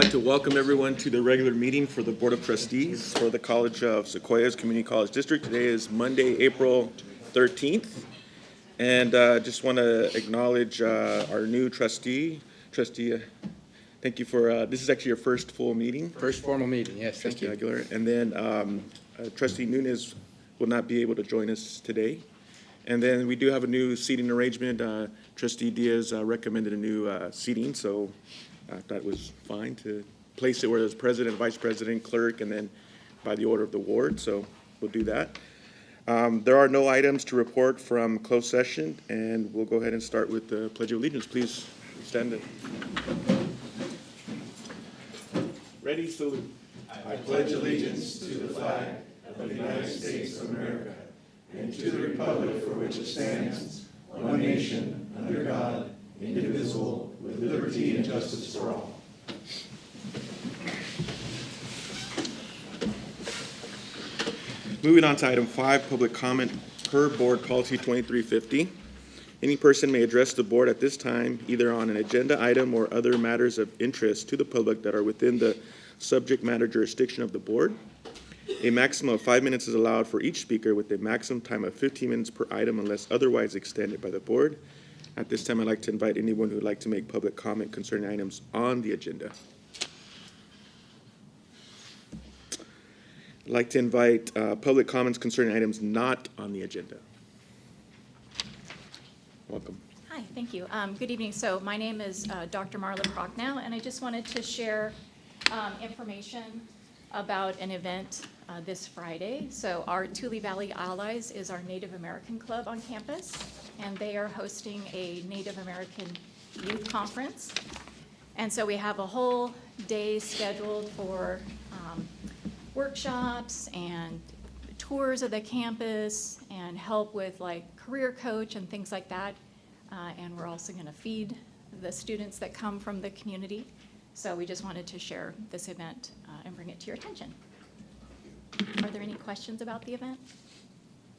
like to welcome everyone to the regular meeting for the Board of Trustees for the College of Sequoias Community College District. Today is Monday, April 13th. And just want to acknowledge our new trustee. Thank you for, this is actually your first full meeting. First formal meeting, yes, thank you. Aguilar. And then Trustee Nunez will not be able to join us today. And then we do have a new seating arrangement. Trustee Diaz recommended a new seating, so I thought it was fine to place it where there's president, vice president, clerk, and then by the order of the ward, so we'll do that. There are no items to report from closed session, and we'll go ahead and start with the Pledge of Allegiance. Please stand up. Ready, salute. I pledge allegiance to the flag of the United States of America and to the republic for which it stands, one nation, under God, indivisible, with liberty and justice for all. Moving on to item 5, public comment per board policy 2350. Any person may address the board at this time either on an agenda item or other matters of interest to the public that are within the subject matter jurisdiction of the board. A maximum of 5 minutes is allowed for each speaker with a maximum time of 15 minutes per item unless otherwise extended by the board. At this time, I'd like to invite anyone who would like to make public comment concerning items on the agenda. I'd like to invite public comments concerning items not on the agenda. Welcome. Hi, thank you. Good evening. So my name is Dr. Marla Prochnow, and I just wanted to share information about an event this Friday. So our Tule Valley Allies is our Native American club on campus, and they are hosting a Native American youth conference. And so we have a whole day scheduled for workshops and tours of the campus and help with like career coach and things like that. And we're also going to feed the students that come from the community. So we just wanted to share this event and bring it to your attention. Are there any questions about the event?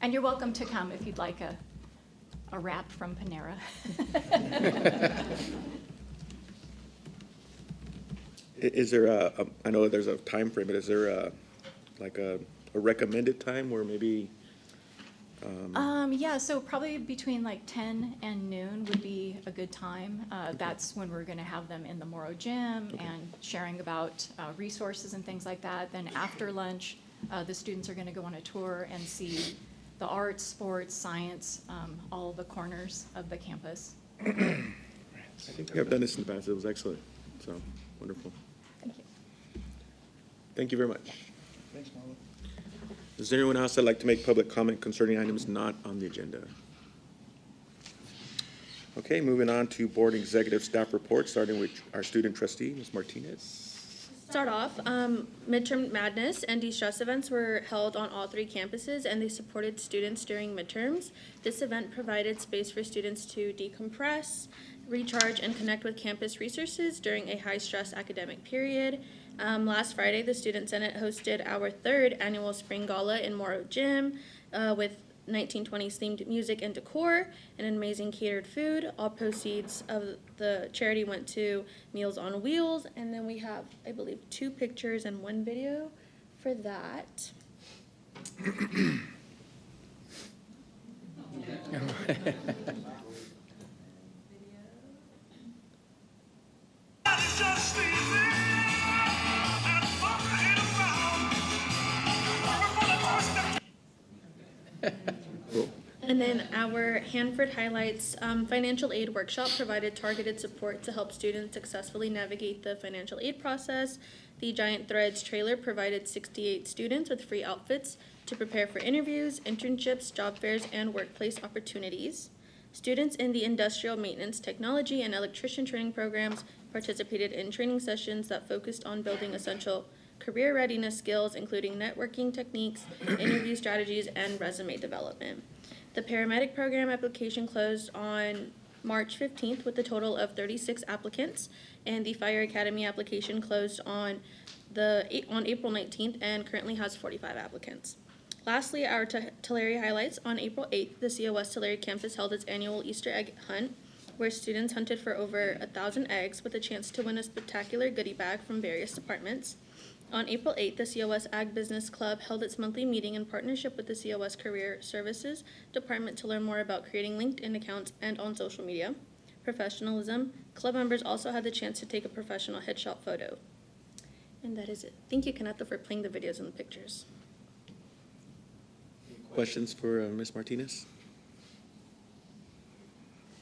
And you're welcome to come if you'd like a wrap from Panera. Is there I know there's a time frame, but is there a recommended time where maybe? Yeah, so probably between like 10 and noon would be a good time. Okay. That's when we're going to have them in the Morrow Gym and sharing about resources and things like that. Then after lunch, the students are going to go on a tour and see the arts, sports, science, all the corners of the campus. I think I've done this in the past. It was excellent. So wonderful. Thank you. Thank you very much. Thanks, Marla. Is there anyone else that'd like to make public comment concerning items not on the agenda? Okay, moving on to board executive staff reports, starting with our student trustee, Ms. Martinez. Start off, Midterm Madness and de-stress events were held on all 3 campuses, and they supported students during midterms. This event provided space for students to decompress, recharge, and connect with campus resources during a high-stress academic period. Last Friday, the Student Senate hosted our 3rd annual Spring Gala in Morrow Gym with 1920s themed music and decor and an amazing catered food. All proceeds of the charity went to Meals on Wheels, and then we have, I believe, 2 pictures and 1 video for that. And then our Hanford Highlights financial aid workshop provided targeted support to help students successfully navigate the financial aid process. The Giant Threads trailer provided 68 students with free outfits to prepare for interviews, internships, job fairs, and workplace opportunities. Students in the Industrial Maintenance Technology and Electrician training programs participated in training sessions that focused on building essential career readiness skills, including networking techniques, interview strategies, and resume development. The paramedic program application closed on March 15th with a total of 36 applicants, and the Fire Academy application closed on April 19th and currently has 45 applicants. Lastly, our Tulare highlights. On April 8th, the COS Tulare campus held its annual Easter egg hunt. where students hunted for over 1,000 eggs with a chance to win a spectacular goodie bag from various departments. On April 8th, the COS Ag Business Club held its monthly meeting in partnership with the COS Career Services Department to learn more about creating LinkedIn accounts and on social media. Professionalism. Club members also had the chance to take a professional headshot photo. And that is it. Thank you, Kenneth, for playing the videos and the pictures. Questions for Ms. Martinez?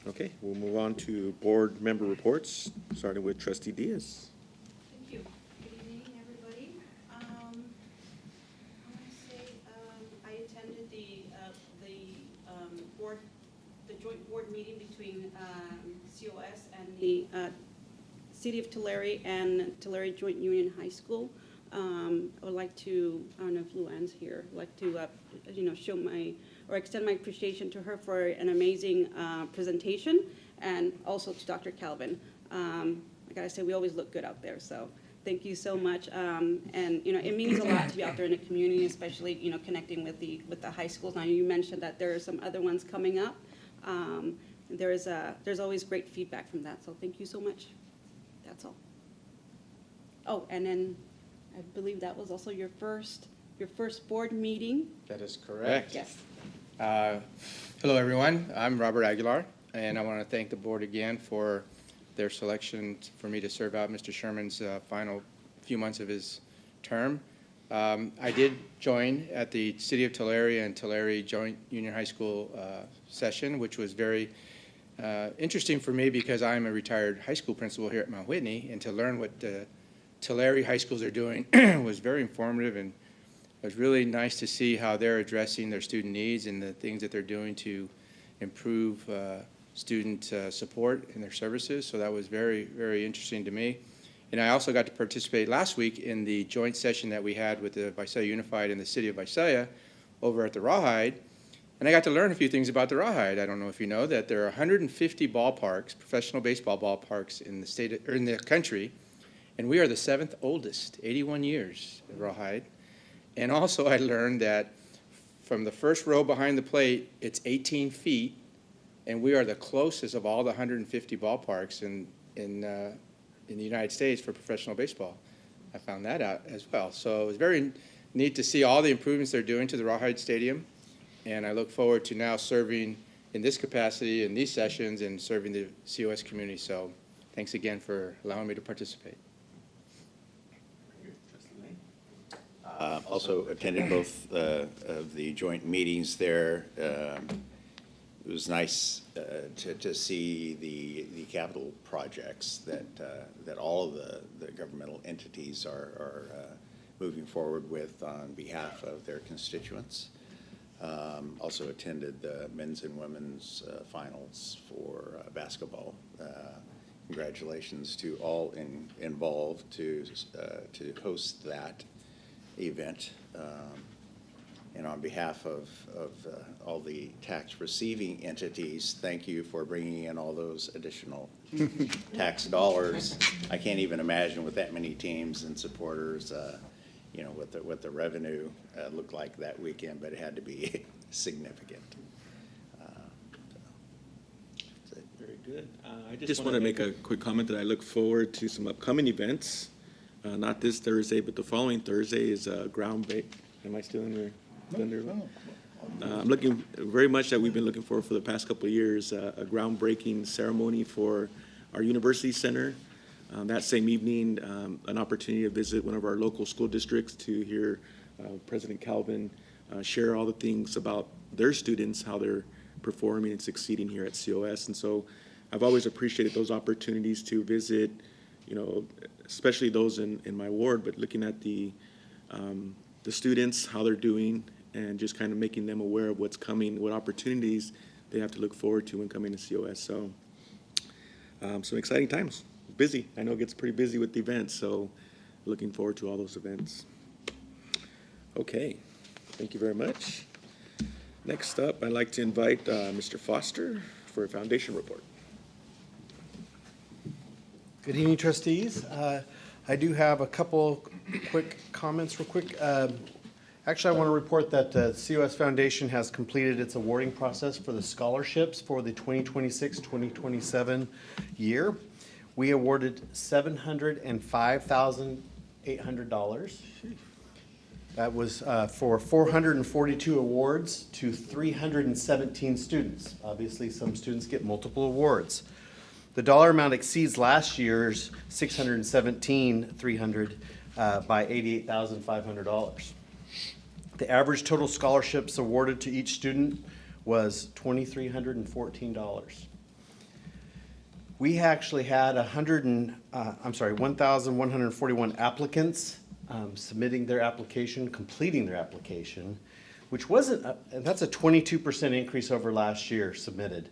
Okay, we'll move on to board member reports, starting with Trustee Diaz. Thank you. Good evening, everybody. I want to say I attended the joint board meeting between COS and the City of Tulare and Tulare Joint Union High School. I would like to, I don't know if Luann's here, I'd like to, show extend my appreciation to her for an amazing presentation, and also to Dr. Calvin. I gotta say, we always look good out there, so thank you so much. And, it means a lot to be out there in the community, especially, connecting with the high schools. Now, you mentioned that there are some other ones coming up. There's always great feedback from that, so thank you so much. That's all. Oh, and then I believe that was also your first board meeting. That is correct. Yes. Hello, everyone. I'm Robert Aguilar, and I want to thank the board again for their selection for me to serve out Mr. Sherman's final few months of his term. I did join at the City of Tulare and Tulare Joint Union High School session, which was very interesting for me because I'm a retired high school principal here at Mount Whitney, and to learn what Tulare high schools are doing was very informative, and it was really nice to see how they're addressing their student needs and the things that they're doing to improve student support in their services. So that was very, very interesting to me. And I also got to participate last week in the joint session that we had with the Visalia Unified and the City of Visalia over at the Rawhide. And I got to learn a few things about the Rawhide. I don't know if you know that there are 150 ballparks, professional baseball ballparks in the state or in the country, and we are the 7th oldest, 81 years at Rawhide. And also I learned that from the first row behind the plate, it's 18 feet, and we are the closest of all the 150 ballparks in the United States for professional baseball. I found that out as well. So it was very neat to see all the improvements they're doing to the Rawhide Stadium, and I look forward to now serving in this capacity in these sessions and serving the COS community. So thanks again for allowing me to participate. Also attended both of the joint meetings there. It was nice to see the capital projects that all of the governmental entities are moving forward with on behalf of their constituents. Also attended the men's and women's finals for basketball. Congratulations to all involved to host that event. And on behalf of all the tax receiving entities, thank you for bringing in all those additional tax dollars. I can't even imagine with that many teams and supporters, what the revenue looked like that weekend, but it had to be significant. Very good. I just want to make a quick comment that I look forward to some upcoming events. Not this Thursday, but the following Thursday is am I still in there? I'm looking very much that we've been looking for the past couple of years, a groundbreaking ceremony for our university center. That same evening, an opportunity to visit one of our local school districts to hear President Calvin share all the things about their students, how they're performing and succeeding here at COS. And so I've always appreciated those opportunities to visit, especially those in my ward, but looking at the students, how they're doing, and just kind of making them aware of what's coming, what opportunities they have to look forward to when coming to COS. So some exciting times. Busy. I know it gets pretty busy with the events, so looking forward to all those events. Okay, thank you very much. Next up, I'd like to invite Mr. Foster for a foundation report. Good evening, trustees. I do have a couple quick comments real quick. Actually, I want to report that the COS Foundation has completed its awarding process for the scholarships for the 2026-2027 year. We awarded $705,800. That was for 442 awards to 317 students. Obviously, some students get multiple awards. The dollar amount exceeds last year's $617,300 by $88,500. The average total scholarships awarded to each student was $2,314. We actually had 1,141 applicants submitting their application, completing their application, which wasn't, that's a 22% increase over last year submitted.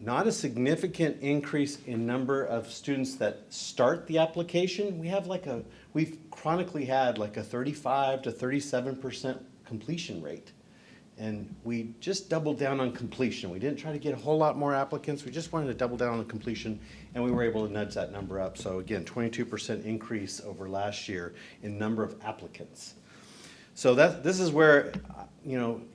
Not a significant increase in number of students that start the application. We've chronically had like a 35 to 37% completion rate. And we just doubled down on completion. We didn't try to get a whole lot more applicants. We just wanted to double down on completion, and we were able to nudge that number up. So again, 22% increase over last year in number of applicants. So this is where,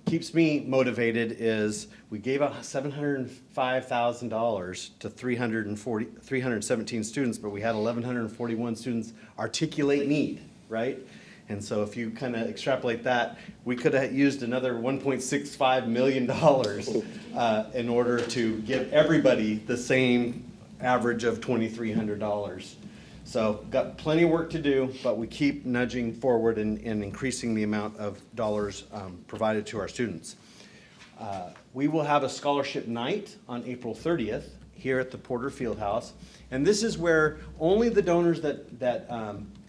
keeps me motivated is we gave out $705,000 to 317 students, but we had 1,141 students articulate need, right? And so if you kind of extrapolate that, we could have used another $1.65 million in order to give everybody the same average of $2,300. So got plenty of work to do, but we keep nudging forward and increasing the amount of dollars provided to our students. We will have a scholarship night on April 30th here at the Porter Fieldhouse. And this is where only the donors that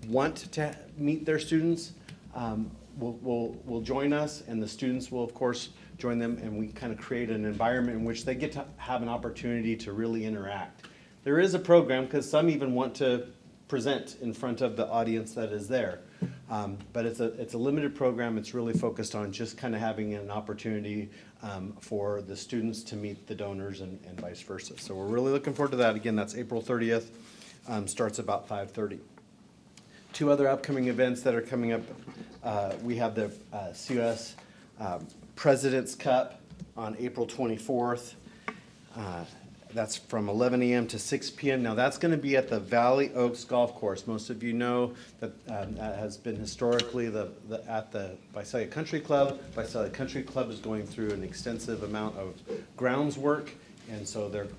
want to meet their students will join us, and the students will, of course, join them, and we kind of create an environment in which they get to have an opportunity to really interact. There is a program, because some even want to present in front of the audience that is there. But it's a limited program. It's really focused on just kind of having an opportunity for the students to meet the donors and vice versa. So we're really looking forward to that. Again, that's April 30th, starts about 5:30. Two other upcoming events that are coming up. We have the COS President's Cup on April 24th. That's from 11 a.m. to 6 p.m. Now that's going to be at the Valley Oaks Golf Course. Most of you know that that has been historically at the Visalia Country Club. Visalia Country Club is going through an extensive amount of grounds work, and so their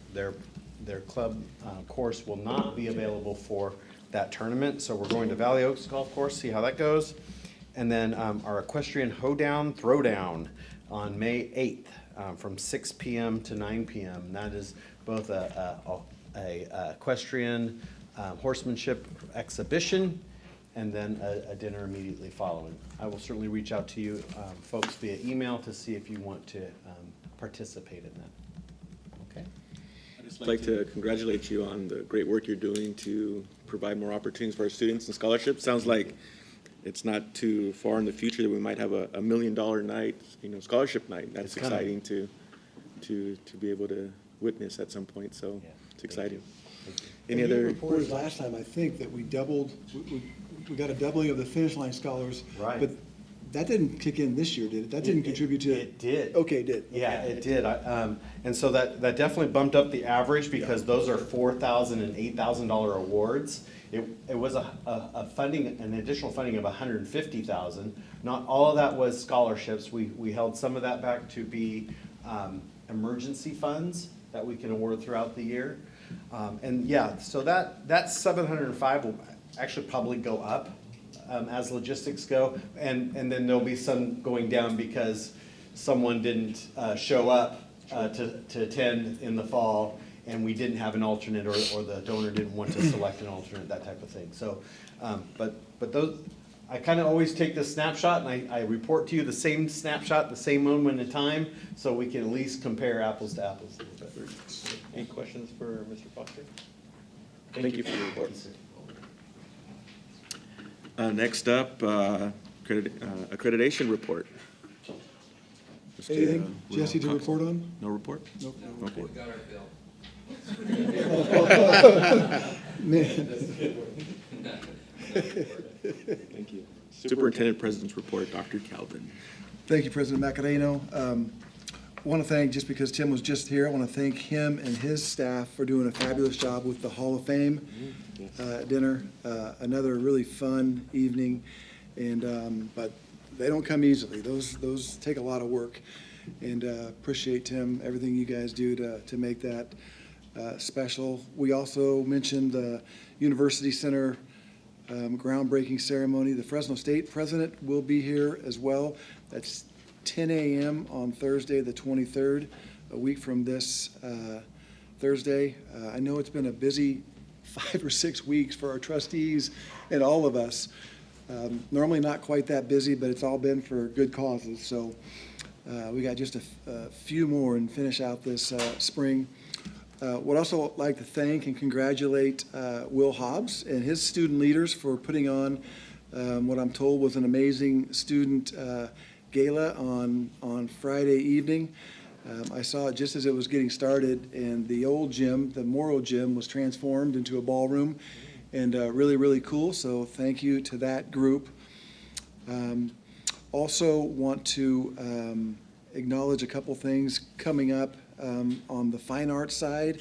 club course will not be available for that tournament. So we're going to Valley Oaks Golf Course, see how that goes. And then our Equestrian Hoedown Throwdown on May 8th from 6 p.m. to 9 p.m. That is both a equestrian horsemanship exhibition and then a dinner immediately following. I will certainly reach out to you folks via email to see if you want to participate in that. Okay. I'd just like to congratulate you on the great work you're doing to provide more opportunities for our students and scholarships. Sounds like it's not too far in the future that we might have a $1 million night, scholarship night. That's exciting to be able to witness at some point. So yeah, it's exciting. Any other reported last time? I think that we doubled. We got a doubling of the finish line scholars. Right. But that didn't kick in this year, did it? That didn't contribute to it. It did. Okay, it did. Yeah, it did. And so that definitely bumped up the average because those are $4,000 and $8,000 awards. It was an additional funding of $150,000. Not all of that was scholarships. We held some of that back to be emergency funds that we can award throughout the year. And yeah, so that 705 will actually probably go up as logistics go, and then there'll be some going down because someone didn't show up to attend in the fall, and we didn't have an alternate, or the donor didn't want to select an alternate, that type of thing. So, but those, I kind of always take this snapshot and I report to you the same snapshot, the same moment in time, so we can at least compare apples to apples a little bit. Any questions for Mr. Foster? Thank you for your report. Next up, accreditation report. Anything, Jesse, to report on? No report? Nope. Okay. We got our bill. Man. Thank you. Superintendent President's Report, Dr. Calvin. Thank you, President Macareno. I want to thank, just because Tim was just here, I want to thank him and his staff for doing a fabulous job with the Hall of Fame dinner. Another really fun evening, and but they don't come easily. Those take a lot of work, and appreciate, Tim, everything you guys do to make that special. We also mentioned the University Center groundbreaking ceremony. The Fresno State president will be here as well. That's 10 a.m. on Thursday, the 23rd, a week from this Thursday. I know it's been a busy 5 or 6 weeks for our trustees and all of us. Normally not quite that busy, but it's all been for good causes. So we got just a few more and finish out this spring. Would also like to thank and congratulate Will Hobbs and his student leaders for putting on what I'm told was an amazing student gala on Friday evening. I saw it just as it was getting started, and the old gym, the Morrow gym, was transformed into a ballroom, and really, really cool. So thank you to that group. Also want to acknowledge a couple things coming up on the fine arts side.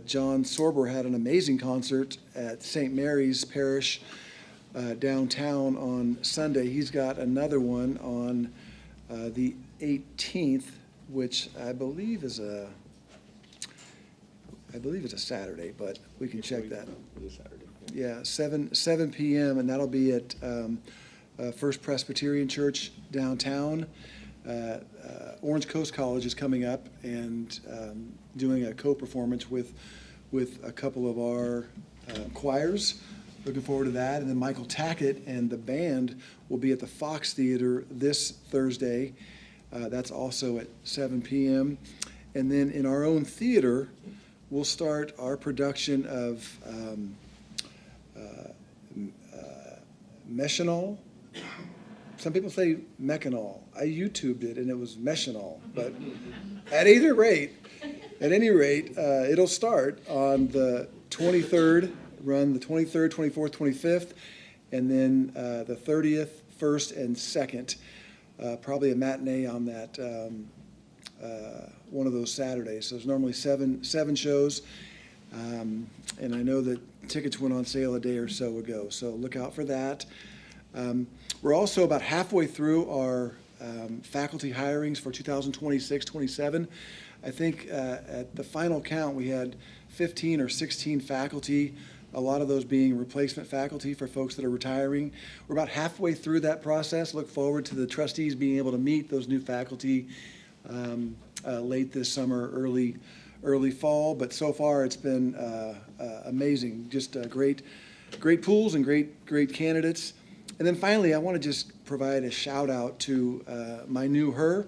John Sorber had an amazing concert at St. Mary's Parish downtown on Sunday. He's got another one on the 18th, which I believe is a Saturday, but we can check that. Yeah, 7 p.m. and that'll be at First Presbyterian Church downtown. Orange Coast College is coming up and doing a co-performance with a couple of our choirs. Looking forward to that. And then Michael Tackett and the band will be at the Fox Theater this Thursday. That's also at 7 p.m. And then in our own theater, we'll start our production of Meshanol. Some people say Mechanol. I YouTubed it and it was Meshanol. But at any rate, it'll start on the 23rd, run the 23rd, 24th, 25th, and then the 30th, 1st, and 2nd. Probably a matinee on that one of those Saturdays. So there's normally seven shows. And I know that tickets went on sale a day or so ago. So look out for that. We're also about halfway through our faculty hirings for 2026-27. I think at the final count, we had 15 or 16 faculty, a lot of those being replacement faculty for folks that are retiring. We're about halfway through that process. Look forward to the trustees being able to meet those new faculty late this summer, early fall. But so far, it's been amazing. Just great pools and great candidates. And then finally, I want to just provide a shout out to my new her.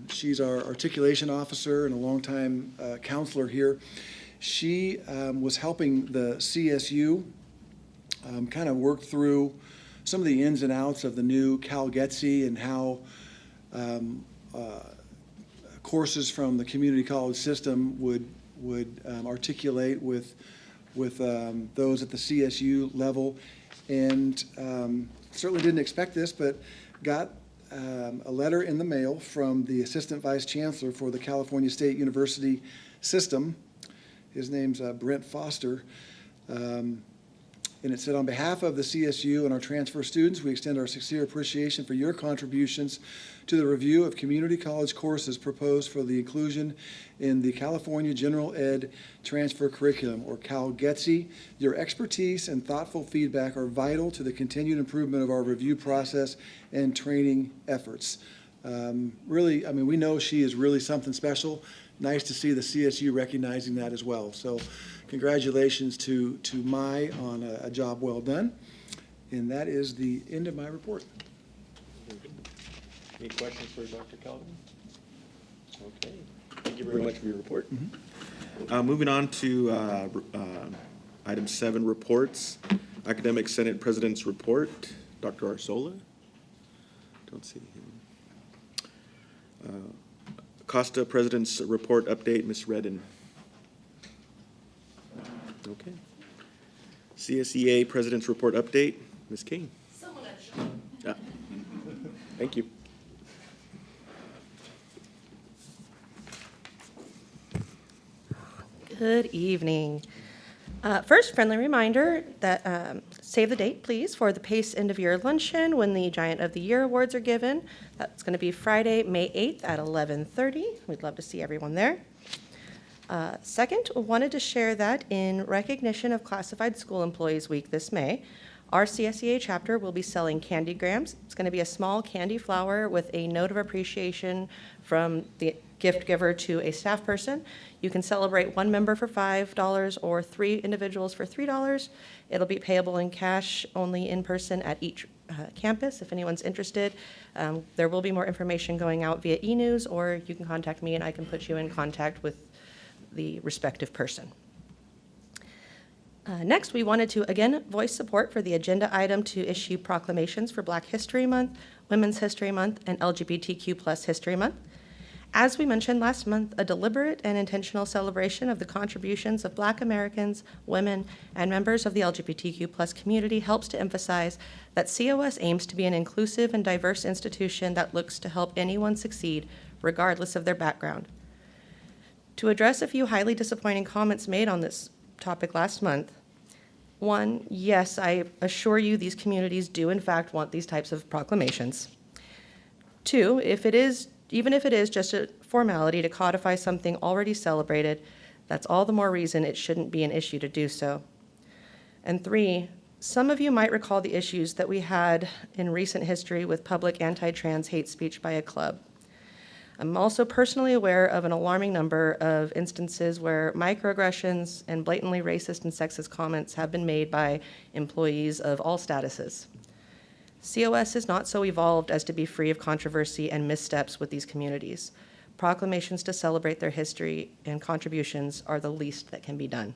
She's our articulation officer and a longtime counselor here. She was helping the CSU kind of work through some of the ins and outs of the new Cal GETSI and how courses from the community college system would articulate with those at the CSU level. And certainly didn't expect this, but got a letter in the mail from the Assistant Vice Chancellor for the California State University System. His name's Brent Foster. And it said, on behalf of the CSU and our transfer students, we extend our sincere appreciation for your contributions to the review of community college courses proposed for the inclusion in the California General Ed Transfer Curriculum, or Cal GETSI. Your expertise and thoughtful feedback are vital to the continued improvement of our review process and training efforts. Really, I mean, we know she is really something special. Nice to see the CSU recognizing that as well. So congratulations to Mai on a job well done. And that is the end of my report. Any questions for Dr. Calvin? Okay. Thank you very much for your report. Moving on to item 7, reports. Academic Senate President's Report. Dr. Arzola? Don't see him. Costa President's Report Update, Ms. Redden. Okay. CSEA President's Report Update, Ms. King. Thank you. Good evening. First, friendly reminder that save the date, please, for the PACE end-of-year luncheon when the Giant of the Year awards are given. That's going to be Friday, May 8th at 11:30. We'd love to see everyone there. Second, I wanted to share that in recognition of Classified School Employees Week this May, our CSEA chapter will be selling candy grams. It's going to be a small candy flower with a note of appreciation from the gift giver to a staff person. You can celebrate one member for $5 or 3 individuals for $3. It'll be payable in cash only in person at each campus if anyone's interested. There will be more information going out via e-news, or you can contact me and I can put you in contact with the respective person. Next, we wanted to again voice support for the agenda item to issue proclamations for Black History Month, Women's History Month, and LGBTQ+ History Month. As we mentioned last month, a deliberate and intentional celebration of the contributions of Black Americans, women, and members of the LGBTQ+ community helps to emphasize that COS aims to be an inclusive and diverse institution that looks to help anyone succeed, regardless of their background. To address a few highly disappointing comments made on this topic last month, one, yes, I assure you these communities do in fact want these types of proclamations. Two, even if it is just a formality to codify something already celebrated, that's all the more reason it shouldn't be an issue to do so. And three, some of you might recall the issues that we had in recent history with public anti-trans hate speech by a club. I'm also personally aware of an alarming number of instances where microaggressions and blatantly racist and sexist comments have been made by employees of all statuses. COS is not so evolved as to be free of controversy and missteps with these communities. Proclamations to celebrate their history and contributions are the least that can be done.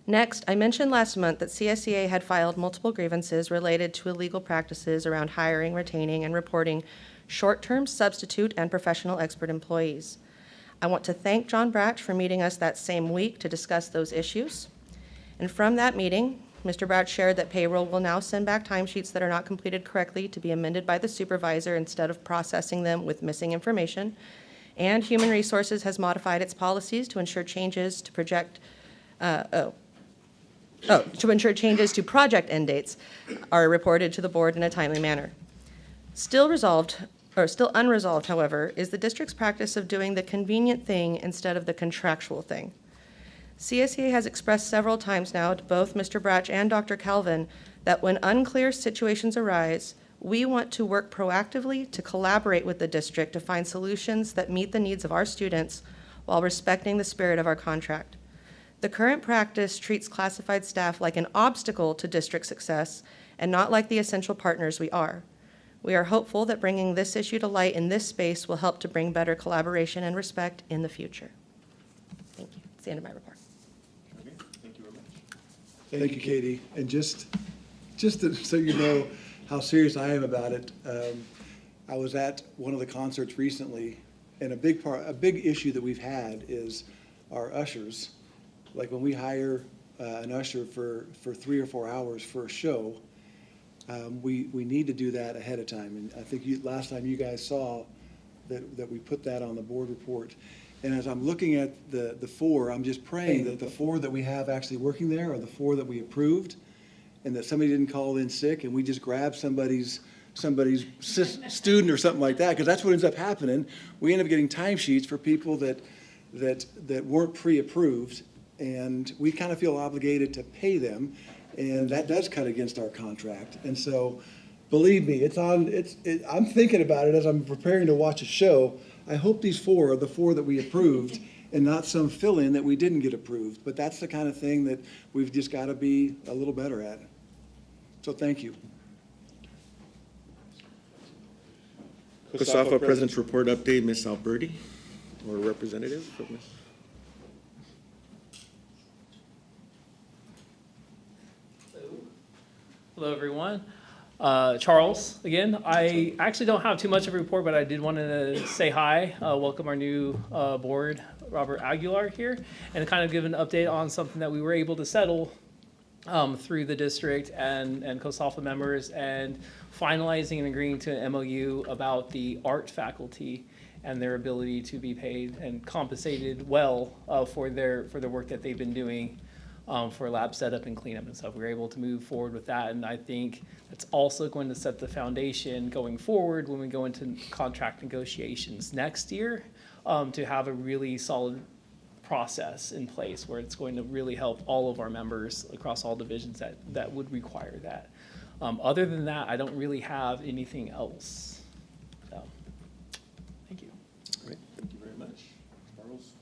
Next, I mentioned last month that CSEA had filed multiple grievances related to illegal practices around hiring, retaining, and reporting short-term substitute and professional expert employees. I want to thank John Bratch for meeting us that same week to discuss those issues. And from that meeting, Mr. Bratch shared that payroll will now send back timesheets that are not completed correctly to be amended by the supervisor instead of processing them with missing information. And Human Resources has modified its policies to ensure changes to project end dates are reported to the board in a timely manner. Still unresolved, however, is the district's practice of doing the convenient thing instead of the contractual thing. CSEA has expressed several times now to both Mr. Bratch and Dr. Calvin that when unclear situations arise, we want to work proactively to collaborate with the district to find solutions that meet the needs of our students while respecting the spirit of our contract. The current practice treats classified staff like an obstacle to district success and not like the essential partners we are. We are hopeful that bringing this issue to light in this space will help to bring better collaboration and respect in the future. Thank you. That's the end of my report. Okay, thank you very much. Thank you, Katie. And just so you know how serious I am about it, I was at one of the concerts recently, and a big issue that we've had is our ushers. Like when we hire an usher for 3 or 4 hours for a show, we need to do that ahead of time. And I think last time you guys saw that we put that on the board report. And as I'm looking at the 4, I'm just praying that the 4 that we have actually working there are the 4 that we approved, and that somebody didn't call in sick and we just grab somebody's student or something like that, because that's what ends up happening. We end up getting timesheets for people that weren't pre-approved, and we kind of feel obligated to pay them. And that does cut against our contract. And so, believe me, I'm thinking about it as I'm preparing to watch a show. I hope these 4 are the 4 that we approved and not some fill-in that we didn't get approved. But that's the kind of thing that we've just got to be a little better at. So thank you. COSAFA President's Report Update, Ms. Alberti, or representative from Ms. Hello, everyone. Charles, again. I actually don't have too much of a report, but I did want to say hi, welcome our new board, Robert Aguilar here, and kind of give an update on something that we were able to settle through the district and COSAFA members, and finalizing and agreeing to an MOU about the art faculty and their ability to be paid and compensated well for the work that they've been doing for lab setup and cleanup and stuff. We were able to move forward with that, and I think that's also going to set the foundation going forward when we go into contract negotiations next year, to have a really solid process in place where it's going to really help all of our members across all divisions that would require that. Other than that, I don't really have anything else. So, thank you. All right, thank you very much. Charles?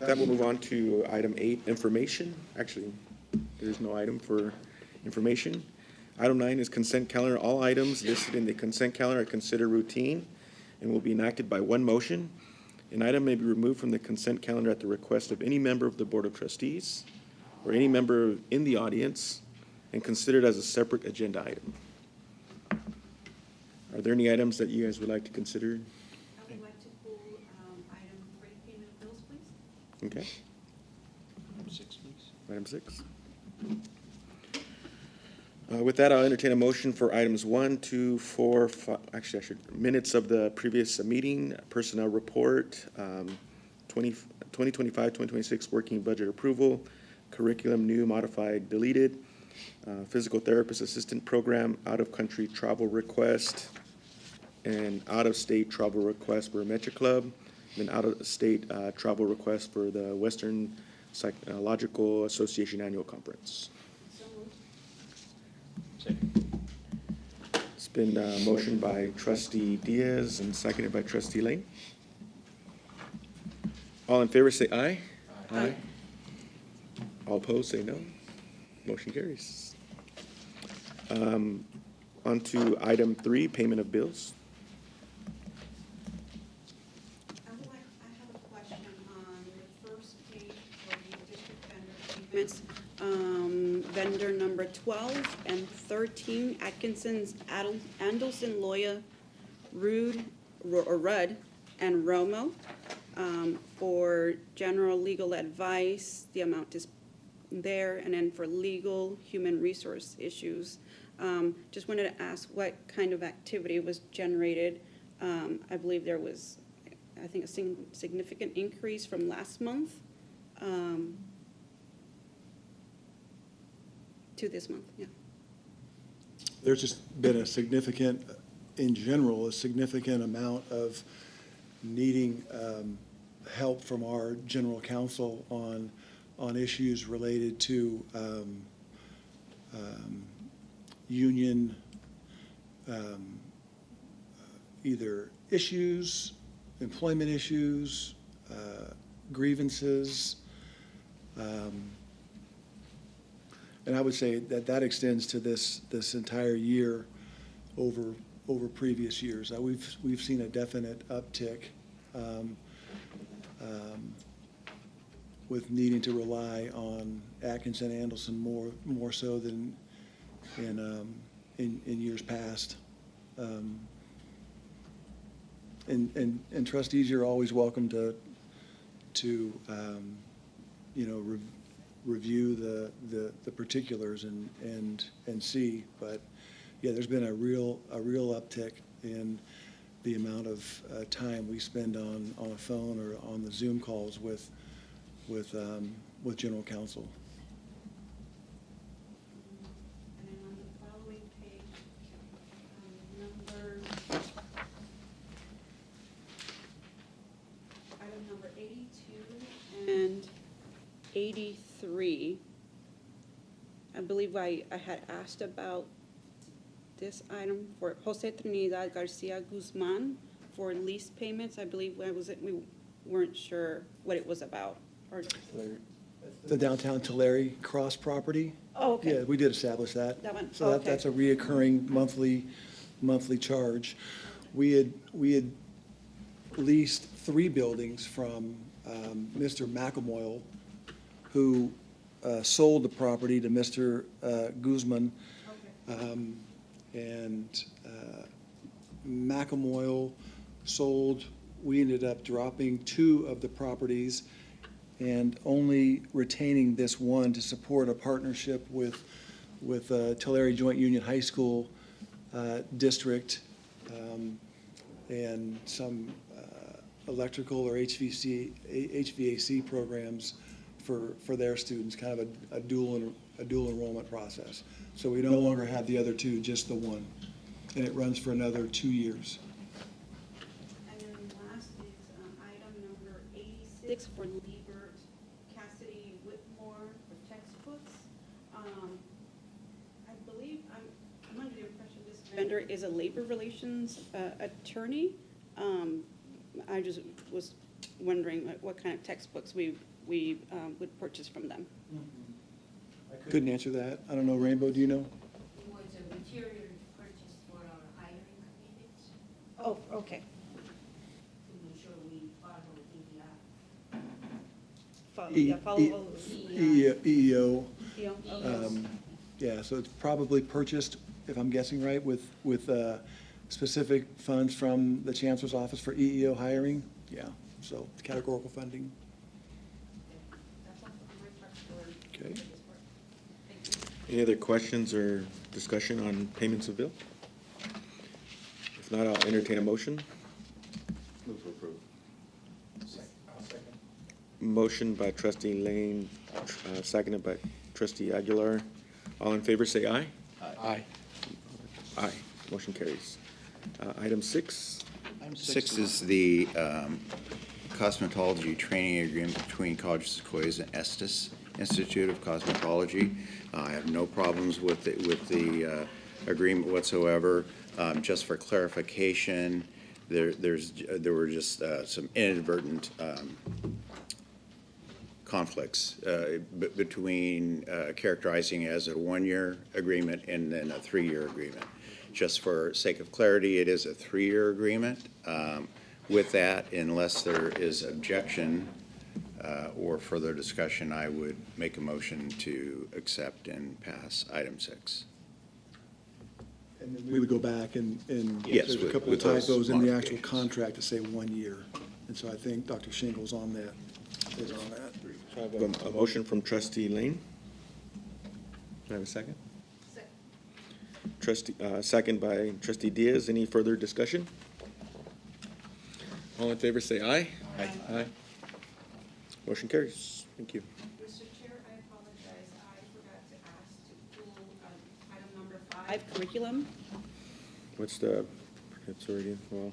That will move on to item 8, information. Actually, there's no item for information. Item 9 is consent calendar. All items listed in the consent calendar are considered routine and will be enacted by one motion. An item may be removed from the consent calendar at the request of any member of the Board of Trustees or any member in the audience and considered as a separate agenda item. Are there any items that you guys would like to consider? I would like to pull item 3, payment of bills, please. Okay, Item 6, please. item 6. With that, I'll entertain a motion for items 1, 2, 4, 5, actually, I should, minutes of the previous meeting, personnel report, 2025-2026 working budget approval, curriculum new, modified, deleted, physical therapist assistant program, out-of-country travel request, and out-of-state travel request for Metro Club, and out-of-state travel request for the Western Psychological Association Annual Conference. It's been motioned by trustee Diaz and seconded by trustee Lane. All in favor say aye. Aye. All opposed say no. Motion carries. On to item 3, payment of bills. I have a question on the first page for the district vendor payments. Vendor number 12 and 13, Atkinson's, Andelson, Loya, Rudd, and Romo. For general legal advice, the amount is there, and then for legal, human resource issues. Just wanted to ask what kind of activity was generated. I believe there was, I think, a significant increase from last month to this month, yeah. There's just been a significant, in general, a significant amount of needing help from our general counsel on issues related to union either issues, employment issues, grievances. And I would say that extends to this entire year over previous years. We've seen a definite uptick with needing to rely on Atkinson and Andelson more so than in years past. And trustees, you're always welcome to review the particulars and see. But yeah, there's been a real uptick in the amount of time we spend on a phone or on the Zoom calls with general counsel. And then on the following page, item number 82 and 83. I believe I had asked about this item for Jose Trinidad Garcia Guzman for lease payments. I believe we weren't sure what it was about. Or The downtown Tulare Cross property? Oh, okay. Yeah, we did establish that. That one, So okay. that's a reoccurring monthly charge. We had leased 3 buildings from Mr. McElmoyle, who sold the property to Mr. Guzman. And McElmoyle sold, we ended up dropping 2 of the properties and only retaining this one to support a partnership with Tulare Joint Union High School district, and some electrical or HVAC programs for their students, kind of a dual enrollment process. So we no longer have the other two, just the one, and it runs for another 2 years. And then last is item number 86 for Liebert Cassidy Whitmore for textbooks. I believe, I'm under the impression this vendor is a labor relations attorney. I just was wondering what kind of textbooks we would purchase from them. I couldn't answer that. I don't know, Rainbow, do you know? Was a material purchased for our hiring candidates Oh, okay. to ensure we follow the Follow. EEO. Yeah, Yeah, so it's probably purchased, if I'm guessing right, with specific funds from the Chancellor's Office for EEO hiring. Yeah, so categorical funding. Okay. Any other questions or discussion on payments of bill? If not, I'll entertain a motion. Move to approve. Motion by trustee Lane, seconded by trustee Aguilar. All in favor, say aye. Aye. Aye. Motion carries. Item 6. Item 6 is the cosmetology training agreement between College of Sequoias and Estes Institute of Cosmetology. I have no problems with the agreement whatsoever. Just for clarification, there were just some inadvertent conflicts between characterizing as a 1-year agreement and then a 3-year agreement. Just for sake of clarity, it is a 3-year agreement. With that, unless there is objection or further discussion, I would make a motion to accept and pass item 6. And then we would go back and Yes, there's a with- couple of with those typos in the actual modifications. contract to say 1 year. And so I think Dr. Shingle's on that, is on that. So I have a motion from trustee Lane. Do I have a second? Trustee, second by trustee Diaz. Any further discussion? All in favor, say aye. Aye. Aye. Motion carries. Thank you. Mr. Chair, I apologize. I forgot to ask to pull item number 5, curriculum. What's the, it's already, well,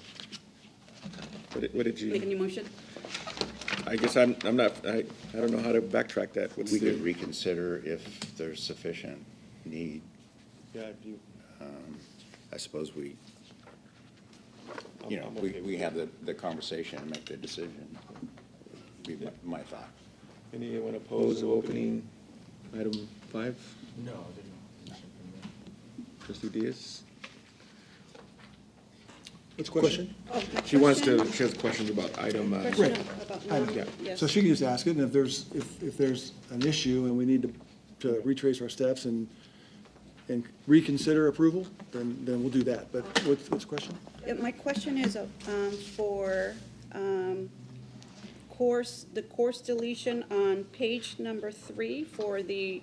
what did Make a you, new motion. I guess I'm not, I don't know how to backtrack that. What's We the- could reconsider if there's sufficient need. Yeah, if you, I suppose we, I'm okay we with have the conversation and make the decision. Be my thought. anyone opposed to opening item 5? No, I didn't. Trustee Diaz? What's the question? Oh, my She wants question- to, she has questions about item, Question Right. about Item, number, yeah. yes. So she can just ask it, and if there's an issue and we need to retrace our steps and reconsider approval, then we'll do that. But what's the question? My question is for the course deletion on page number 3 for the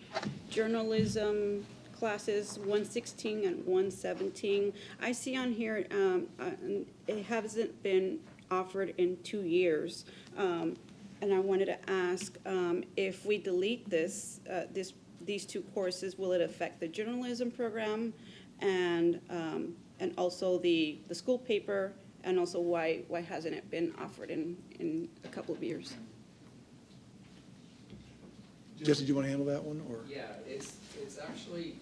journalism classes 116 and 117. I see on here it hasn't been offered in 2 years. And I wanted to ask if we delete these 2 courses, will it affect the journalism program and also the school paper, and also why hasn't it been offered in a couple of years? Jesse, do you want to handle that one, or? Yeah, it's actually,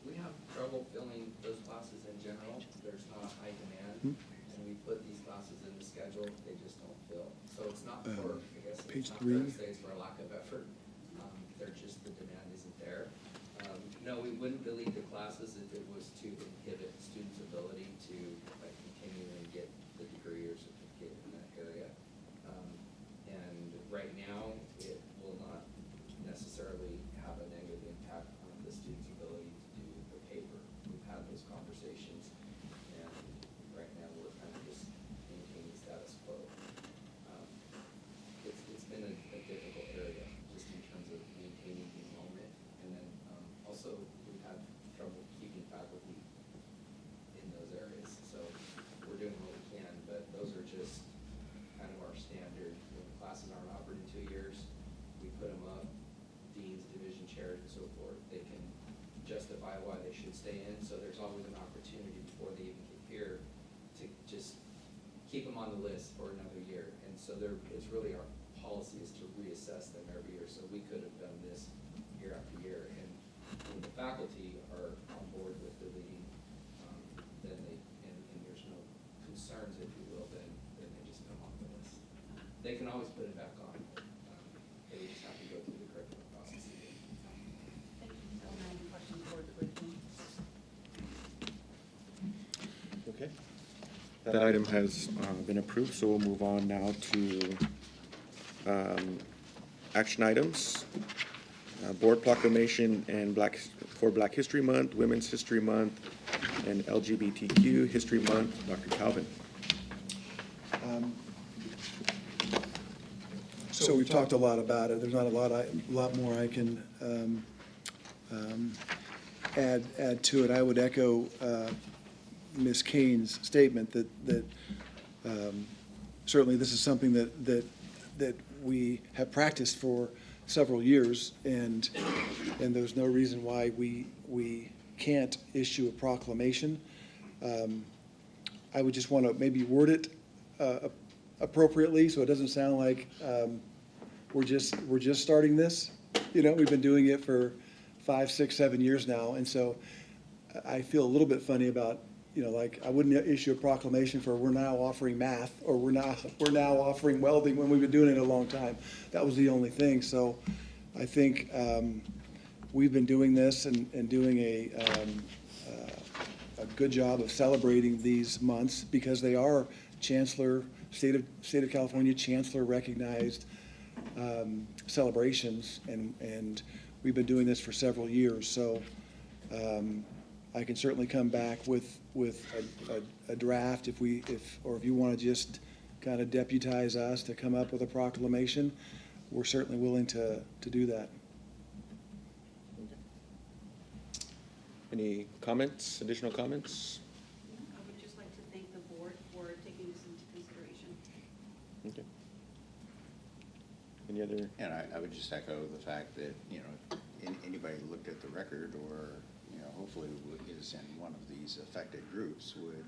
we have trouble filling those classes in general. There's not a high demand, and we put these classes in the schedule, they just don't fill. So it's not for, I guess, page it's not fair to 3. say it's for a lack of effort. They're just, the demand isn't there. No, we wouldn't delete the classes if it was to inhibit students' ability to continue and get the degree or certificate in that area. And right now, it will not necessarily have a negative impact on the student's ability to do the paper. We've had those conversations, and right now, we're kind of just maintaining status quo. It's been a faculty are on board with deleting, then they, and there's no concerns, if you will, then they just come off the list. They can always put it back on. They would just have to go through the curriculum process again. Okay. That item has been approved, so we'll move on now to action items. Board proclamation and for Black History Month, Women's History Month, and LGBTQ History Month. Dr. Calvin. So we've talked a lot about it. There's not a lot more I can add to it. I would echo Ms. Kane's statement that certainly this is something that we have practiced for several years, and there's no reason why we can't issue a proclamation. I would just want to maybe word it appropriately, so it doesn't sound like we're just starting this. You know, we've been doing it for 5, 6, 7 years now, and so I feel a little bit funny about, you know, like I wouldn't issue a proclamation for we're now offering math, or we're now offering welding when we've been doing it a long time. That was the only thing. So I think we've been doing this and doing a good job of celebrating these months because they are state of California Chancellor recognized celebrations, and we've been doing this for several years. So I can certainly come back with a draft if you want to just kind of deputize us to come up with a proclamation. We're certainly willing to do that. Any comments, additional comments? I would just like to thank the board for taking this into consideration. Okay. Any other? And I would just echo the fact that, you know, anybody who looked at the record or, you know, hopefully is in one of these affected groups would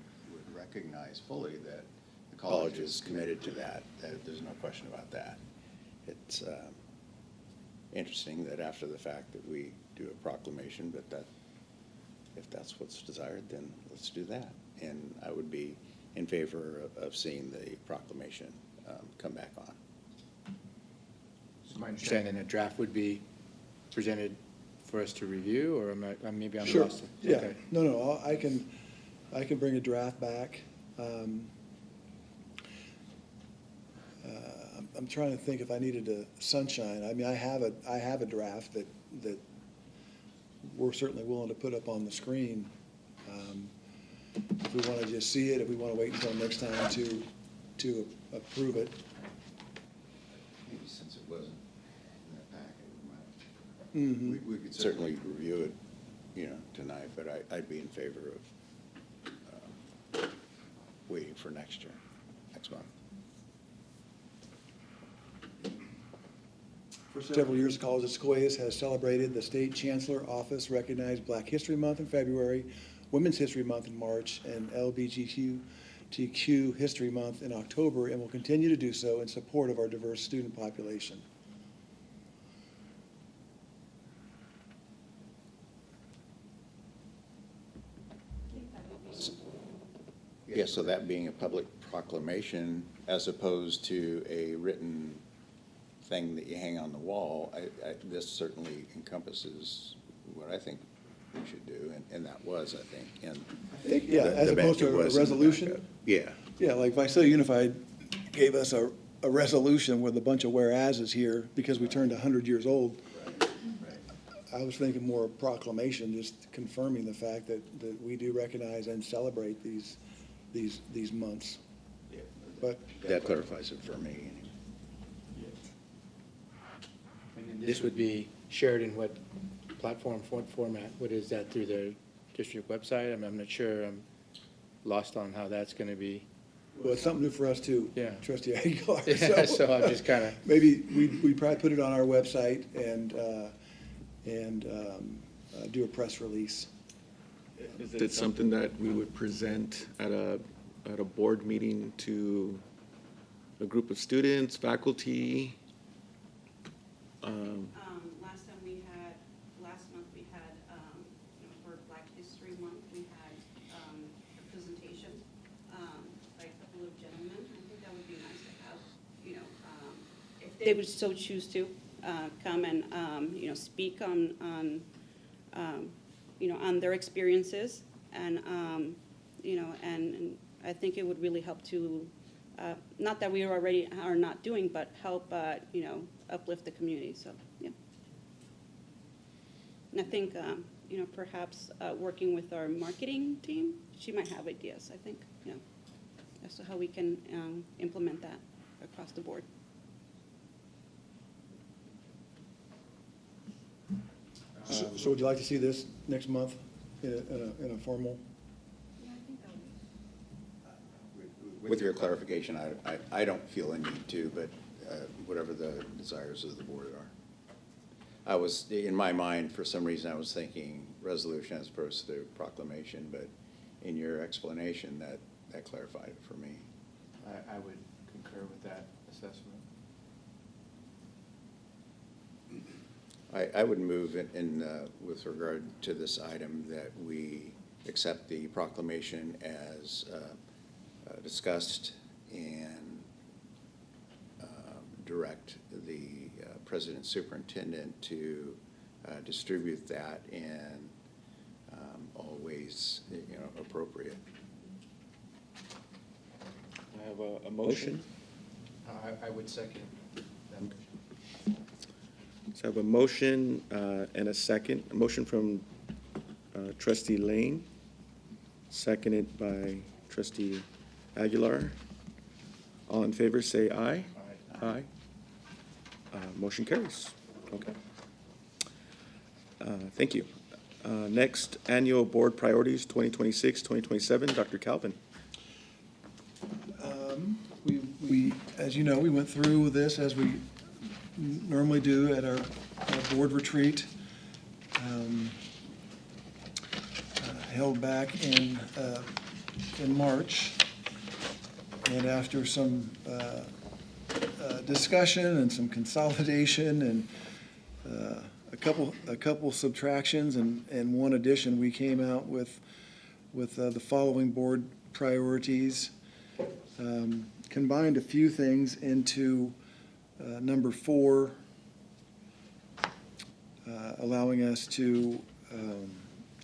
recognize fully that the college is committed to that. There's no question about that. It's interesting that after the fact that we do a proclamation, but if that's what's desired, then let's do that. And I would be in favor of seeing the proclamation come back on. So my understanding, a draft would be presented for us to review, or maybe I'm Sure. lost? Yeah. Okay. No, I can bring a draft back. I'm trying to think if I needed a sunshine. I mean, I have a draft that we're certainly willing to put up on the screen. If we want to just see it, if we want to wait until next time to approve it. Maybe since it wasn't in that packet, we could certainly review it, you know, tonight, but I'd be in favor of waiting for next month. For several years, the College of Sequoias has celebrated the State Chancellor Office recognized Black History Month in February, Women's History Month in March, and LGBTQ History Month in October, and will continue to do so in support of our diverse student population. Yeah, so that being a public proclamation as opposed to a written thing that you hang on the wall, this certainly encompasses what I think we should do, and that was, I think, in Yeah, as opposed to a resolution? backup. Yeah. Yeah, like Visalia Unified gave us a resolution with a bunch of whereases here because we turned 100 years old. I was thinking more proclamation, just confirming the fact that we do recognize and celebrate these months. Yeah. But That clarifies it for me. This would be shared in what platform, format? What is that, through the district website? I'm not sure. I'm lost on how that's going to be. well, it's something new for us too. Yeah. Trustee Aguilar. Yeah, so I'm just kind of. Maybe we probably put it on our website and do a press release. Is it something that we would present at a board meeting to a group of students, faculty? Last month we had Black History Month, we had a presentation by a couple of gentlemen. I think that would be nice to have, if they would so choose to, come and, speak on their experiences. And, and I think it would really help to, not that we already are not doing, but help, uplift the community, so, yeah. And I think, perhaps working with our marketing team, she might have ideas, I think, as to how we can implement that across the board. So would you like to see this next month in a formal? With your clarification, I don't feel a need to, but whatever the desires of the board are. I was, in my mind, for some reason, I was thinking resolution as opposed to proclamation, but in your explanation, that clarified it for me. I would concur with that assessment. I would move with regard to this item that we accept the proclamation as discussed and direct the president superintendent to distribute that in all ways appropriate. I have a motion. I would second that motion. So I have a motion and a second. A motion from trustee Lane, seconded by trustee Aguilar. All in favor, say aye. Aye. Motion carries. Okay. Thank you. Next, annual board priorities 2026, 2027. Dr. Calvin. We, as you know, we went through this as we normally do at our board retreat, held back in March. And after some discussion and some consolidation and a couple subtractions and one addition, we came out with the following board priorities. Combined a few things into number 4, allowing us to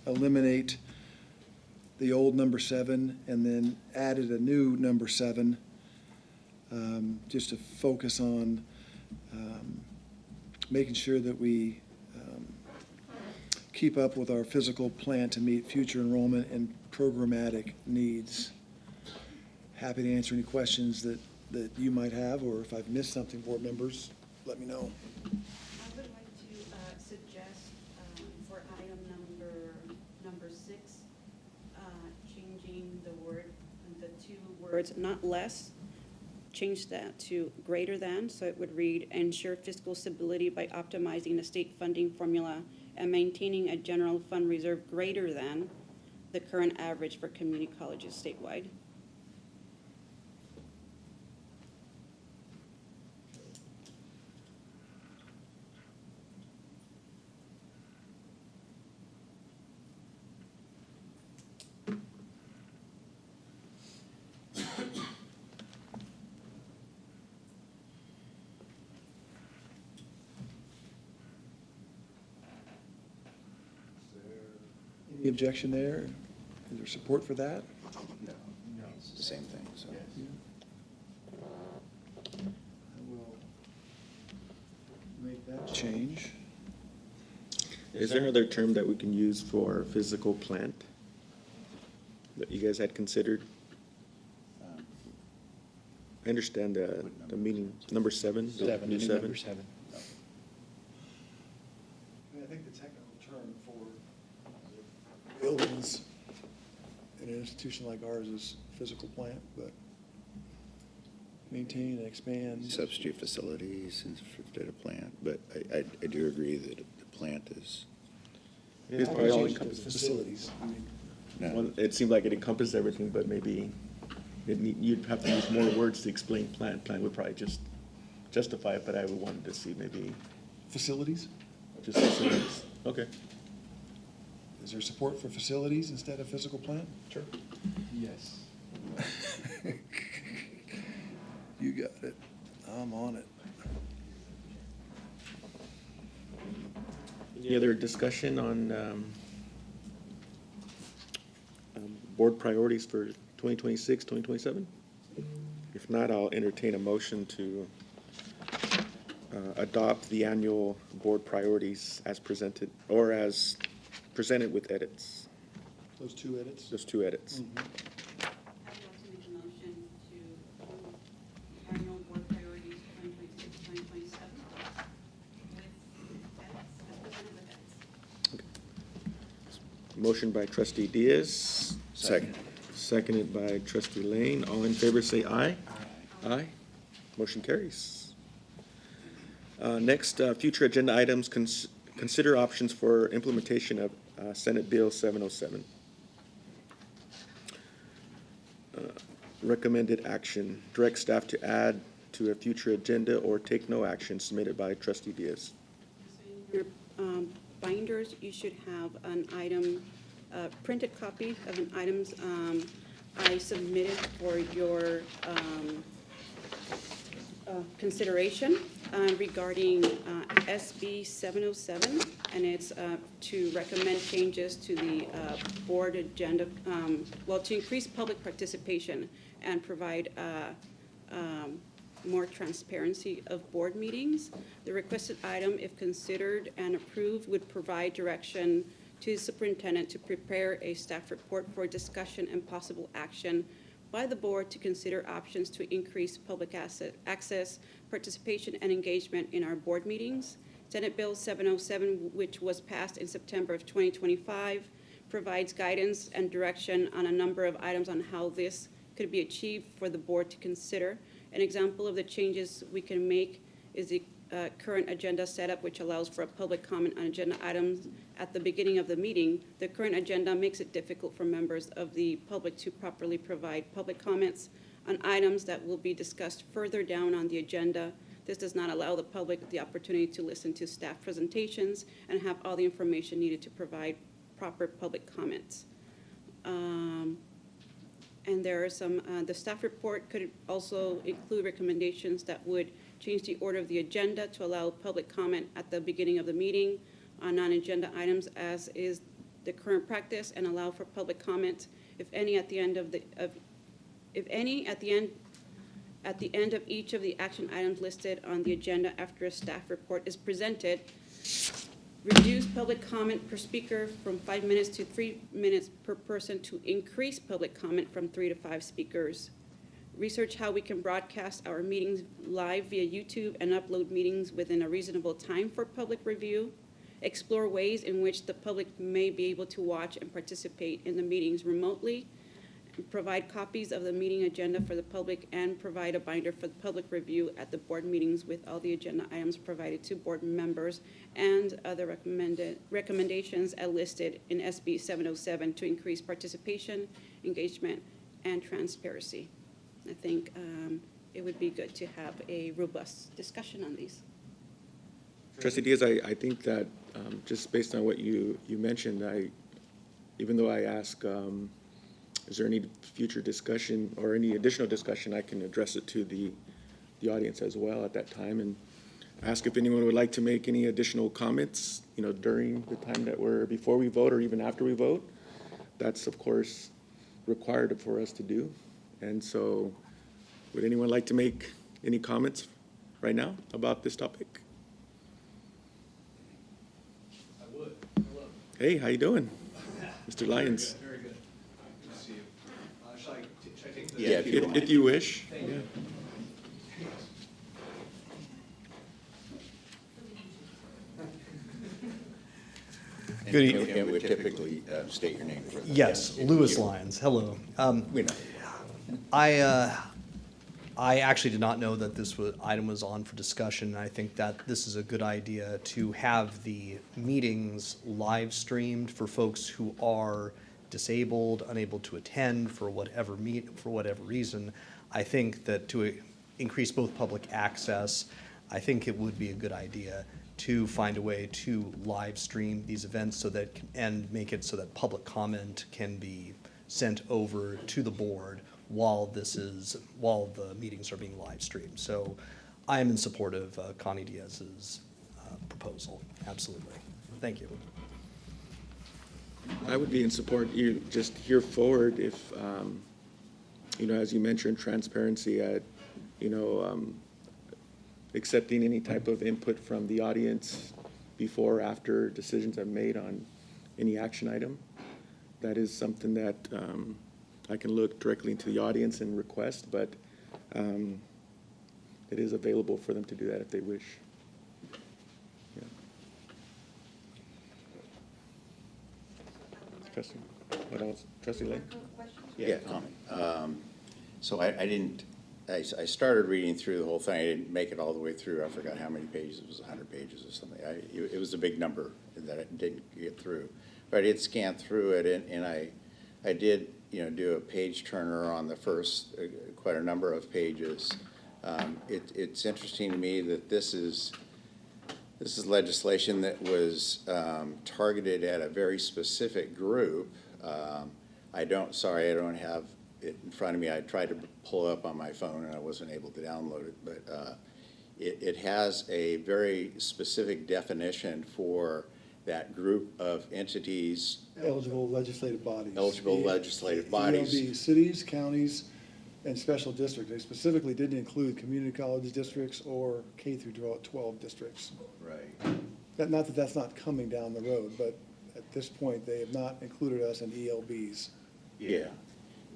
eliminate the old number 7 and then added a new number 7, just to focus on making sure that we keep up with our physical plan to meet future enrollment and programmatic needs. Happy to answer any questions that you might have, or if I've missed something, board members, let me know. I would like to suggest for item number 6, changing the 2 words, not less, change that to greater than, so it would read, ensure fiscal stability by optimizing the state funding formula and maintaining a general fund reserve greater than the current average for community colleges statewide. Any objection there? Is there support for that? No, it's the same thing, so. I will make that change. Is there another term that we can use for physical plant that you guys had considered? I understand the meaning, number 7, the new 7. Number 7. I think the technical term for buildings in an institution like ours is physical plant, but maintain and expand. Substitute facilities instead of plant, but I do agree that the plant is. It's probably all encompassing. Facilities. No. Well, it seemed like it encompassed everything, but maybe you'd have to use more words to explain plant. Plant would probably just justify it, but I would want to see maybe Facilities? just facilities. Okay. Is there support for facilities instead of physical plant? Sure. Yes. You got it. I'm on it. Any other discussion on board priorities for 2026, 2027? If not, I'll entertain a motion to adopt the annual board priorities as presented, or as presented with edits, Those two edits? those two edits. I'd like to make a motion to approve the annual board priorities 2026, 2027 with edits, as presented with edits. Motion by trustee Diaz, Second. seconded by trustee Lane. All in favor, say aye. Aye. Motion carries. Next, future agenda items, consider options for implementation of Senate Bill 707. Recommended action, direct staff to add to a future agenda or take no action, submitted by trustee Diaz. So in your binders, you should have an item, printed copy of an items I submitted for your consideration regarding SB 707, and it's to recommend changes to the board agenda, well, to increase public participation and provide more transparency of board meetings. The requested item, if considered and approved, would provide direction to the superintendent to prepare a staff report for discussion and possible action by the board to consider options to increase public access, participation, and engagement in our board meetings. Senate Bill 707, which was passed in September of 2025, provides guidance and direction on a number of items on how this could be achieved for the board to consider. An example of the changes we can make is the current agenda setup, which allows for a public comment on agenda items at the beginning of the meeting. The current agenda makes it difficult for members of the public to properly provide public comments on items that will be discussed further down on the agenda. This does not allow the public the opportunity to listen to staff presentations and have all the information needed to provide proper public comments. And there are some, the staff report could also include recommendations that would change the order of the agenda to allow public comment at the beginning of the meeting on non-agenda items, as is the current practice, and allow for public comment, if any, at the end of the end of each of the action items listed on the agenda after a staff report is presented. Reduce public comment per speaker from 5 minutes to 3 minutes per person to increase public comment from 3 to 5 speakers. Research how we can broadcast our meetings live via YouTube and upload meetings within a reasonable time for public review. Explore ways in which the public may be able to watch and participate in the meetings remotely. Provide copies of the meeting agenda for the public and provide a binder for the public review at the board meetings with all the agenda items provided to board members and other recommendations as listed in SB 707 to increase participation, engagement, and transparency. I think it would be good to have a robust discussion on these. Trustee Diaz, I think that just based on what you mentioned, even though I ask, is there any future discussion or any additional discussion, I can address it to the audience as well at that time, and ask if anyone would like to make any additional comments, during the time that before we vote or even after we vote. That's, of course, required for us to do. And so, would anyone like to make any comments right now about this topic? I would. Hello. Hey, how you doing? Mr. Lyons? Very good. Good to see you. Should I take the? Yeah, if you wish. Thank you. And we typically state your name for the. Yes, Lewis Lyons, hello. We know. I actually did not know that this item was on for discussion. I think that this is a good idea to have the meetings live streamed for folks who are disabled, unable to attend for whatever reason. I think that to increase both public access, I think it would be a good idea to find a way to live stream these events so that, and make it so that public comment can be sent over to the board while the meetings are being live streamed. So I am in support of Connie Diaz's proposal, absolutely. Thank you. I would be in support, you just here forward if, as you mentioned, transparency, accepting any type of input from the audience before or after decisions are made on any action item. That is something that I can look directly into the audience and request, but it is available for them to do that if they wish. Yeah. Trustee, what else? Trustee Lane? Yeah, comment. So I started reading through the whole thing. I didn't make it all the way through. I forgot how many pages. It was 100 pages or something. It was a big number that I didn't get through. But I did scan through it, and I did, do a page turner on the first quite a number of pages. It's interesting to me that this is legislation that was targeted at a very specific group. I don't have it in front of me. I tried to pull it up on my phone and I wasn't able to download it, but it has a very specific definition for that group of entities. Eligible legislative bodies. Eligible legislative bodies. ELD, cities, counties, and special districts. They specifically didn't include community college districts or K through 12 districts. Right. Not that that's not coming down the road, but at this point, they have not included us in ELBs. Yeah.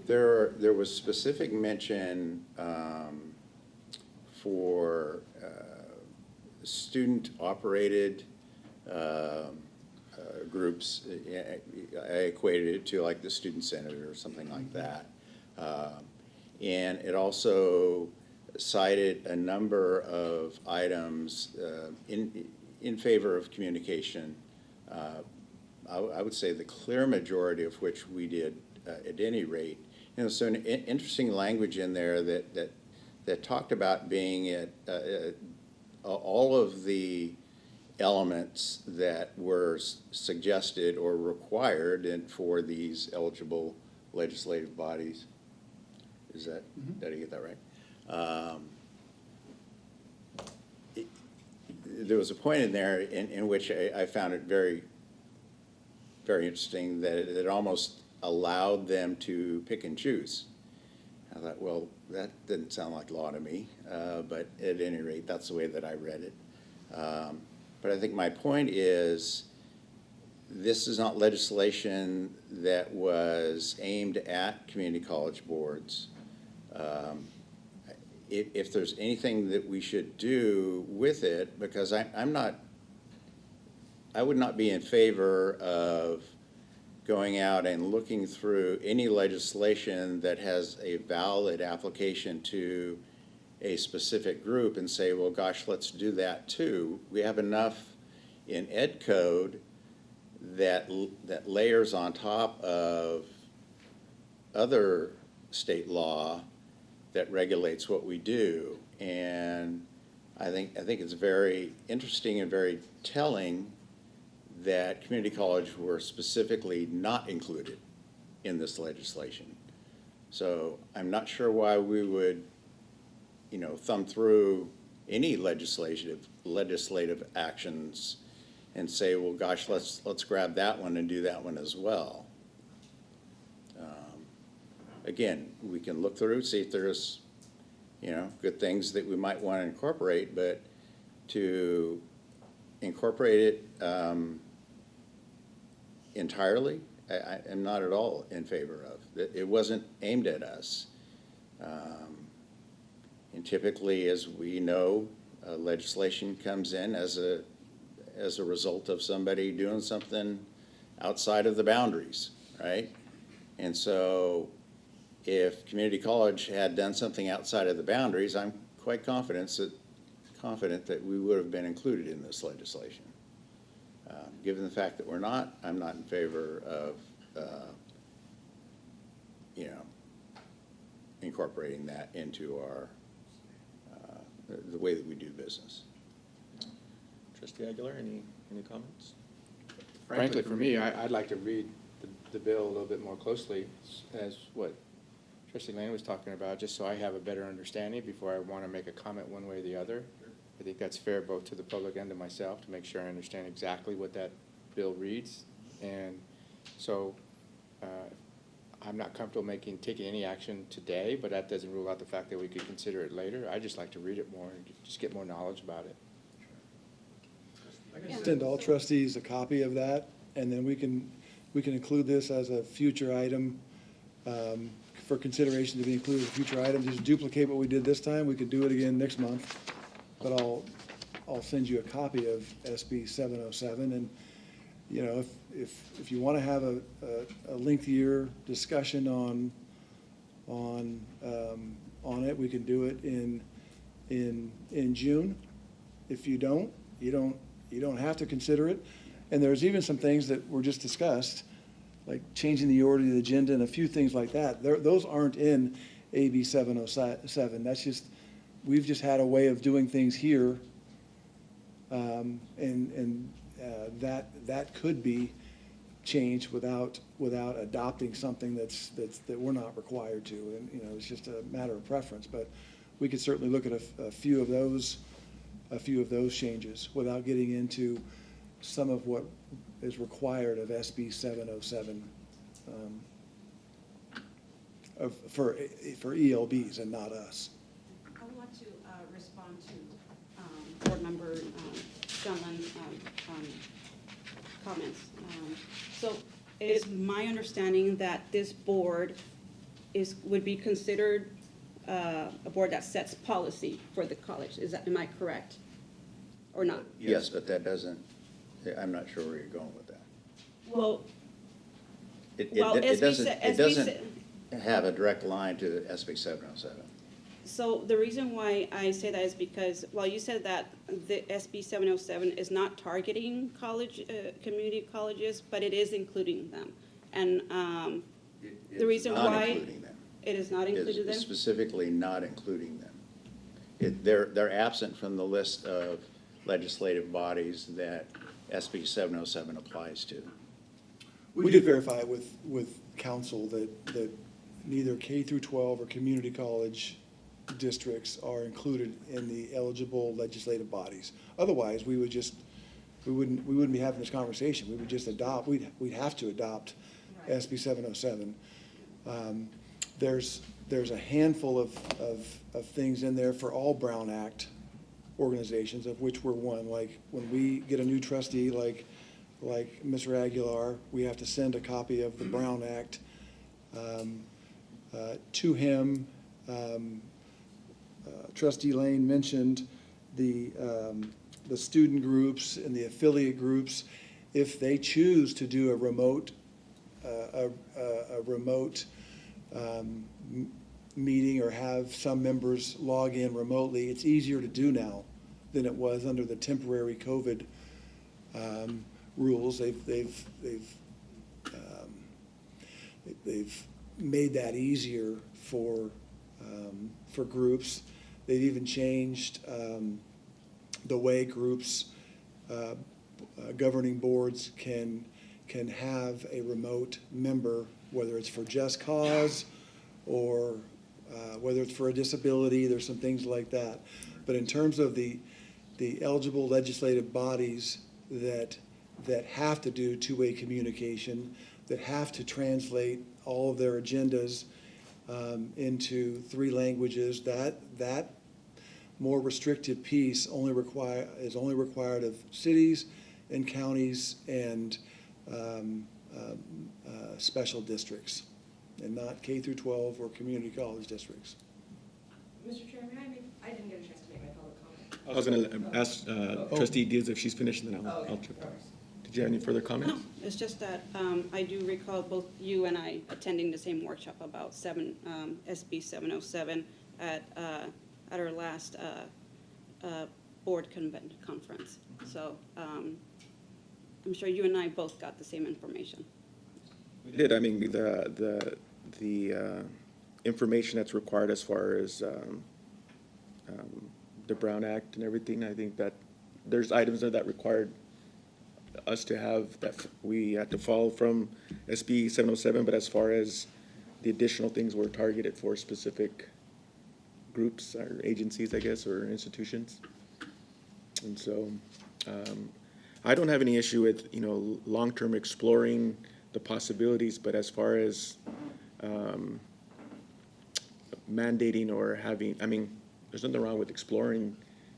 There was specific mention for student-operated groups. I equated it to like the Student Senate or something like that. And it also cited a number of items in favor of communication. I would say the clear majority of which we did at any rate. So an interesting language in there that talked about being at all of the elements that were suggested or required for these eligible legislative bodies. Did I get that right? There was a point in there in which I found it very, very interesting that it almost allowed them to pick and choose. I thought, well, that didn't sound like law to me, but at any rate, that's the way that I read it. But I think my point is, this is not legislation that was aimed at community college boards. If there's anything that we should do with it, because I would not be in favor of going out and looking through any legislation that has a valid application to a specific group and say, well, gosh, let's do that too. We have enough in Ed Code that layers on top of other state law that regulates what we do. And I think it's very interesting and very telling that community college were specifically not included in this legislation. So I'm not sure why we would, thumb through any legislative actions and say, well, gosh, let's grab that one and do that one as well. Again, we can look through, see if there's, good things that we might want to incorporate, but to incorporate it entirely, I am not at all in favor of. It wasn't aimed at us. And typically, as we know, legislation comes in as a result of somebody doing something outside of the boundaries, right? And so if community college had done something outside of the boundaries, I'm quite confident that we would have been included in this legislation. Given the fact that we're not, I'm not in favor of, incorporating that into our, the way that we do business. Trustee Aguilar, any comments? Frankly, for me, I'd like to read the bill a little bit more closely as what Trustee Lane was talking about, just so I have a better understanding before I want to make a comment one way or the other. I think that's fair both to the public and to myself to make sure I understand exactly what that bill reads. And so I'm not comfortable taking any action today, but that doesn't rule out the fact that we could consider it later. I'd just like to read it more and just get more knowledge about it. Send all trustees a copy of that, and then we can include this as a future item for consideration to be included as a future item. Just duplicate what we did this time. We could do it again next month, but I'll send you a copy of SB 707. And, you know, if you want to have a lengthier discussion on it, we can do it in June. If you don't, you don't have to consider it. And there's even some things that were just discussed, like changing the order of the agenda and a few things like that. Those aren't in AB 707. That's just, we've just had a way of doing things here. That could be changed without adopting something that we're not required to. And, you know, it's just a matter of preference. But we could certainly look at a few of those changes without getting into some of what is required of SB 707 for ELBs and not us. I would like to respond to Board Member Scanlon's comments. So it is my understanding that this board would be considered a board that sets policy for the college. Am I correct or not? Yes, but that doesn't, I'm not sure where you're going with that. Well, It SB doesn't have a direct line to SB 707. So the reason why I say that is because, well, you said that the SB 707 is not targeting community colleges, but it is including them. And the reason Not why including them. it is not included them? Is specifically not including them. They're absent from the list of legislative bodies that SB 707 applies to. We did verify with council that neither K through 12 or community college districts are included in the eligible legislative bodies. Otherwise, we wouldn't be having this conversation. We would just adopt, we'd have to adopt SB 707. There's a handful of things in there for all Brown Act organizations, of which we're one. Like when we get a new trustee, like Mr. Aguilar, we have to send a copy of the Brown Act to him. Trustee Lane mentioned the student groups and the affiliate groups. If they choose to do a remote meeting or have some members log in remotely, it's easier to do now than it was under the temporary COVID rules. They've made that easier for groups. They've even changed the way groups, governing boards can have a remote member, whether it's for just cause or whether it's for a disability. There's some things like that. But in terms of the eligible legislative bodies that have to do two-way communication, that have to translate all of their agendas into 3 languages, that more restrictive piece is only required of cities and counties and special districts, and not K through 12 or community college districts. Mr. Chairman, I didn't get a chance to make my public comment. I was going to ask Trustee Diaz if she's finished, and then I'll check. Did you have any further comments? No, it's just that I do recall both you and I attending the same workshop about SB 707 at our last board conference. So I'm sure you and I both got the same information. We did. I mean, the information that's required as far as the Brown Act and everything, I think that there's items there that required us to have, that we had to follow from SB 707, but as far as the additional things were targeted for specific groups or agencies, I guess, or institutions. And so, I don't have any issue with, long-term exploring the possibilities, but as far as mandating or having, there's nothing wrong with exploring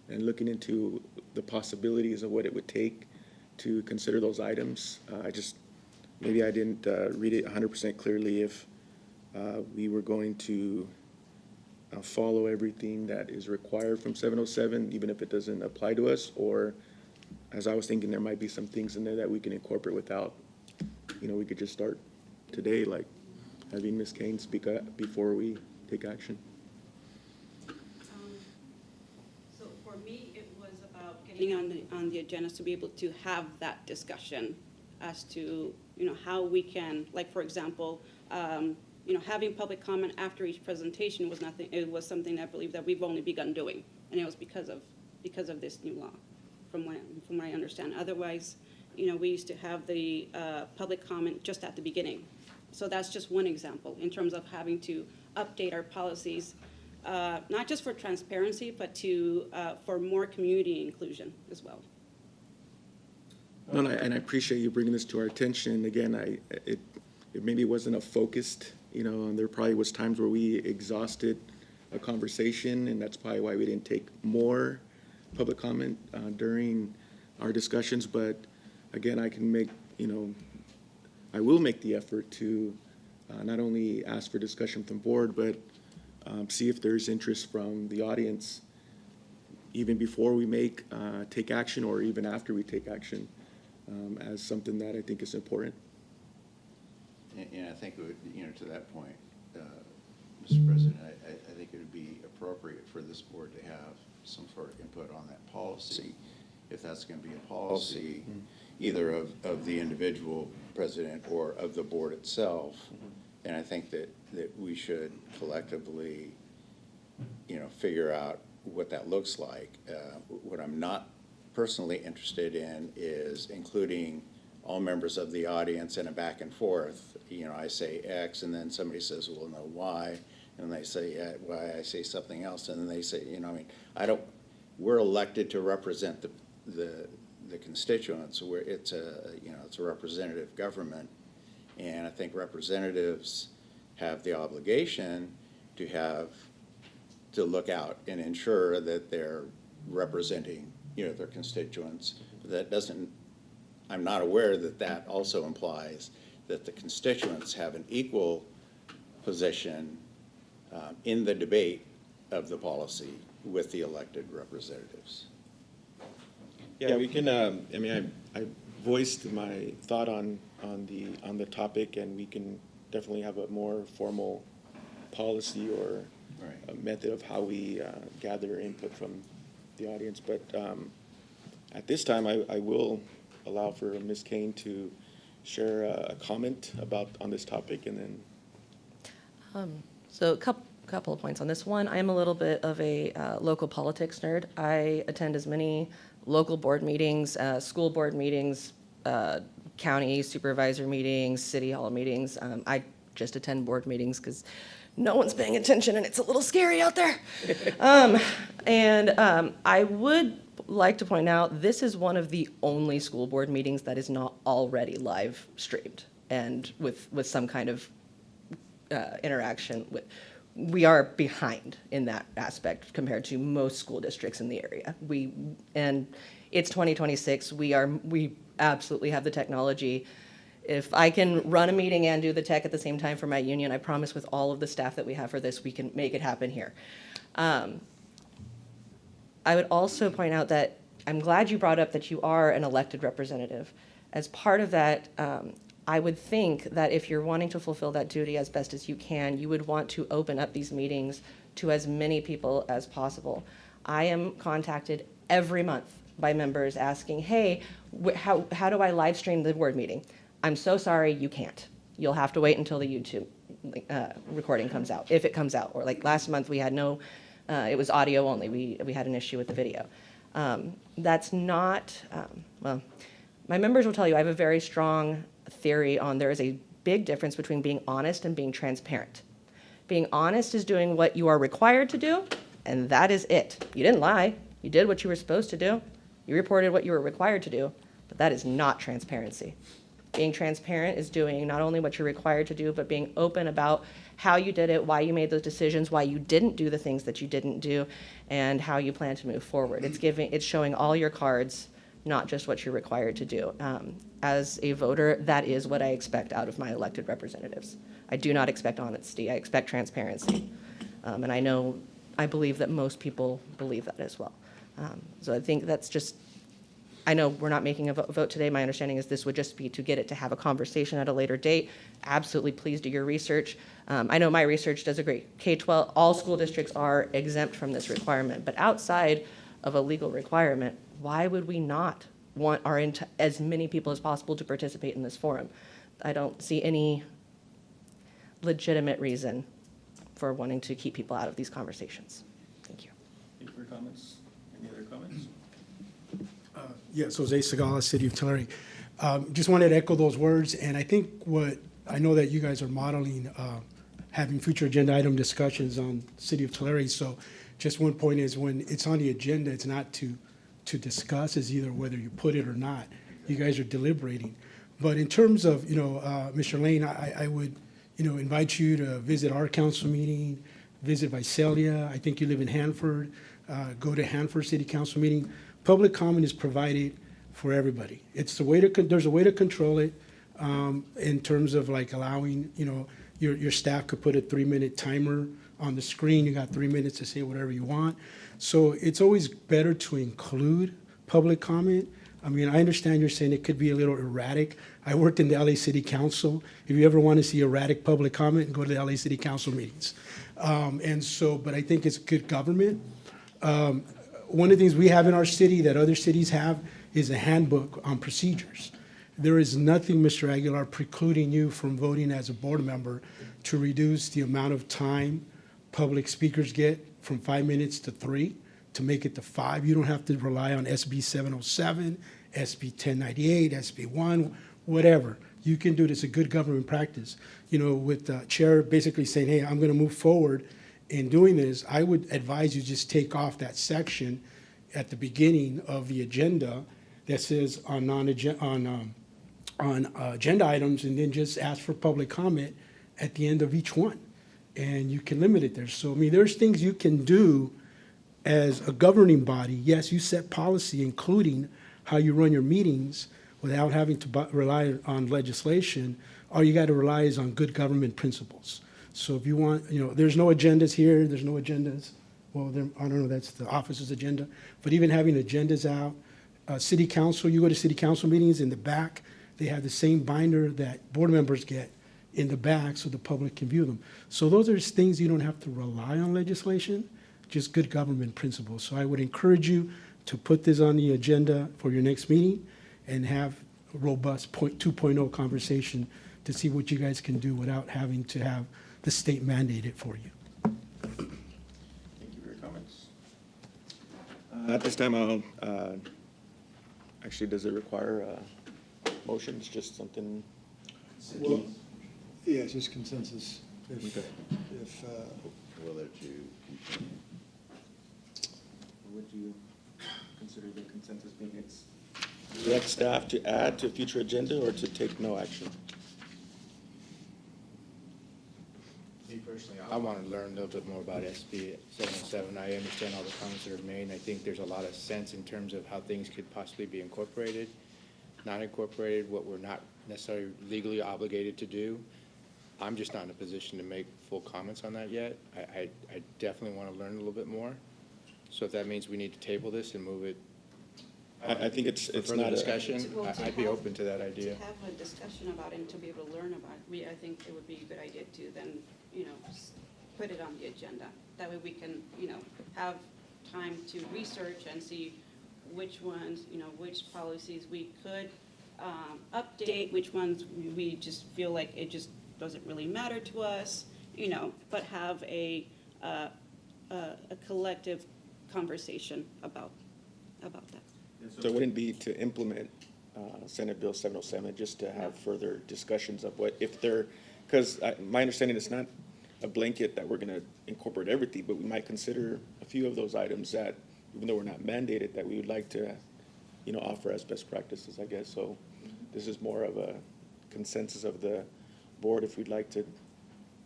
and looking into the possibilities of what it would take to consider those items. Maybe I didn't read it 100% clearly if we were going to follow everything that is required from 707, even if it doesn't apply to us, or as I was thinking, there might be some things in there that we can incorporate without, we could just start today, like having Ms. Kane speak up before we take action. So for me, it was about getting on the agenda to be able to have that discussion as to, how we can, like, for example, having public comment after each presentation was nothing. It was something I believe that we've only begun doing, and it was because of this new law, from what I understand. Otherwise, we used to have the public comment just at the beginning. So that's just one example in terms of having to update our policies, not just for transparency, but for more community inclusion as well. No, and I appreciate you bringing this to our attention. Again, it maybe wasn't a focused, and there probably was times where we exhausted a conversation, and that's probably why we didn't take more public comment during our discussions. But again, I can make, I will make the effort to not only ask for discussion from the board, but see if there's interest from the audience, even before we take action, or even after we take action, as something that I think is important. And I think it would, to that point, Mr. President, I think it would be appropriate for this board to have some sort of input on that policy, if that's going to be a policy, either of the individual president or of the board itself. And I think that we should collectively, figure out what that looks like. What I'm not personally interested in is including all members of the audience in a back and forth. I say X, and then somebody says, well, no, Y, and they say Y, I say something else, and then they say, we're elected to represent the constituents. It's a representative government, and I think representatives have the obligation to look out and ensure that they're representing, their constituents. I'm not aware that also implies that the constituents have an equal position in the debate of the policy with the elected representatives. Yeah, we can. I voiced my thought on the topic, and we can definitely have a more formal policy or a method of how we gather input from the audience. But at this time, I will allow for Ms. Kane to share a comment on this topic, and then. So a couple of points on this one. I am a little bit of a local politics nerd. I attend as many local board meetings, school board meetings, county supervisor meetings, city hall meetings. I just attend board meetings because no one's paying attention and it's a little scary out there. I would like to point out, this is one of the only school board meetings that is not already live streamed and with some kind of interaction with. We are behind in that aspect compared to most school districts in the area. And it's 2026. We absolutely have the technology. If I can run a meeting and do the tech at the same time for my union, I promise with all of the staff that we have for this, we can make it happen here. I would also point out that I'm glad you brought up that you are an elected representative. As part of that, I would think that if you're wanting to fulfill that duty as best as you can, you would want to open up these meetings to as many people as possible. I am contacted every month by members asking, hey, how do I live stream the board meeting? I'm so sorry, you can't. You'll have to wait until the YouTube recording comes out, if it comes out. Or like last month, we had it was audio only. We had an issue with the video. That's not, well, my members will tell you I have a very strong theory on there is a big difference between being honest and being transparent. Being honest is doing what you are required to do, and that is it. You didn't lie. You did what you were supposed to do. You reported what you were required to do, but that is not transparency. Being transparent is doing not only what you're required to do, but being open about how you did it, why you made those decisions, why you didn't do the things that you didn't do, and how you plan to move forward. It's showing all your cards, not just what you're required to do. As a voter, that is what I expect out of my elected representatives. I do not expect honesty. I expect transparency. And I believe that most people believe that as well. So I think that's just, I know we're not making a vote today. My understanding is this would just be to get it to have a conversation at a later date. Absolutely, please do your research. I know my research does agree. K-12, all school districts are exempt from this requirement, but outside of a legal requirement, why would we not want as many people as possible to participate in this forum? I don't see any legitimate reason for wanting to keep people out of these conversations. Thank you. Thank you for your comments. Any other comments? Yes, Jose Segala, City of Tulare. Just wanted to echo those words, and I think I know that you guys are modeling having future agenda item discussions on City of Tulare, so just one point is when it's on the agenda, it's not to discuss, it's either whether you put it or not. You guys are deliberating. But in terms of, Mr. Lane, I would, invite you to visit our council meeting, visit Visalia. I think you live in Hanford. Go to Hanford City Council meeting. Public comment is provided for everybody. It's there's a way to control it in terms of like allowing, your staff could put a 3-minute timer on the screen. You got 3 minutes to say whatever you want. So it's always better to include public comment. I mean, I understand you're saying it could be a little erratic. I worked in the LA City Council. If you ever want to see erratic public comment, go to the LA City Council meetings. But I think it's good government. One of the things we have in our city that other cities have is a handbook on procedures. There is nothing, Mr. Aguilar, precluding you from voting as a board member to reduce the amount of time public speakers get from 5 minutes to 3, to make it to 5. You don't have to rely on SB 707, SB 1098, SB 1, whatever. You can do this, a good government practice. With the chair basically saying, hey, I'm going to move forward in doing this, I would advise you just take off that section at the beginning of the agenda that says on agenda items, and then just ask for public comment at the end of each one. And you can limit it there. So, I mean, there's things you can do as a governing body. Yes, you set policy, including how you run your meetings without having to rely on legislation. All you got to rely is on good government principles. So if you want, there's no agendas here, there's no agendas. Well, I don't know, that's the office's agenda. But even having agendas out, city council, you go to city council meetings in the back, they have the same binder that board members get in the back so the public can view them. So those are things you don't have to rely on legislation, just good government principles. So I would encourage you to put this on the agenda for your next meeting and have a robust 2.0 conversation to see what you guys can do without having to have the state mandate it for you. Thank you for your comments. At this time, actually, does it require motions, just something? Well, yeah, it's just consensus. Okay. We'll let you continue. Would you consider the consensus being direct staff to add to a future agenda or to take no action? Me personally, I want to learn a little bit more about SB 707. I understand all the comments that are made, and I think there's a lot of sense in terms of how things could possibly be incorporated, not incorporated, what we're not necessarily legally obligated to do. I'm just not in a position to make full comments on that yet. I definitely want to learn a little bit more. So if that means we need to table this and move it I think it's for further not a. discussion, I'd be open to that idea. To have a discussion about it and to be able to learn about it, I think it would be a good idea to then, just put it on the agenda. That way we can, have time to research and see which ones, which policies we could update, which ones we just feel like it just doesn't really matter to us, but have a collective conversation about about that. So it wouldn't be to implement Senate Bill 707, just to have further discussions of what, if they're, because my understanding is not a blanket that we're going to incorporate everything, but we might consider a few of those items that, even though we're not mandated, that we would like to, offer as best practices, I guess. So this is more of a consensus of the board if we'd like to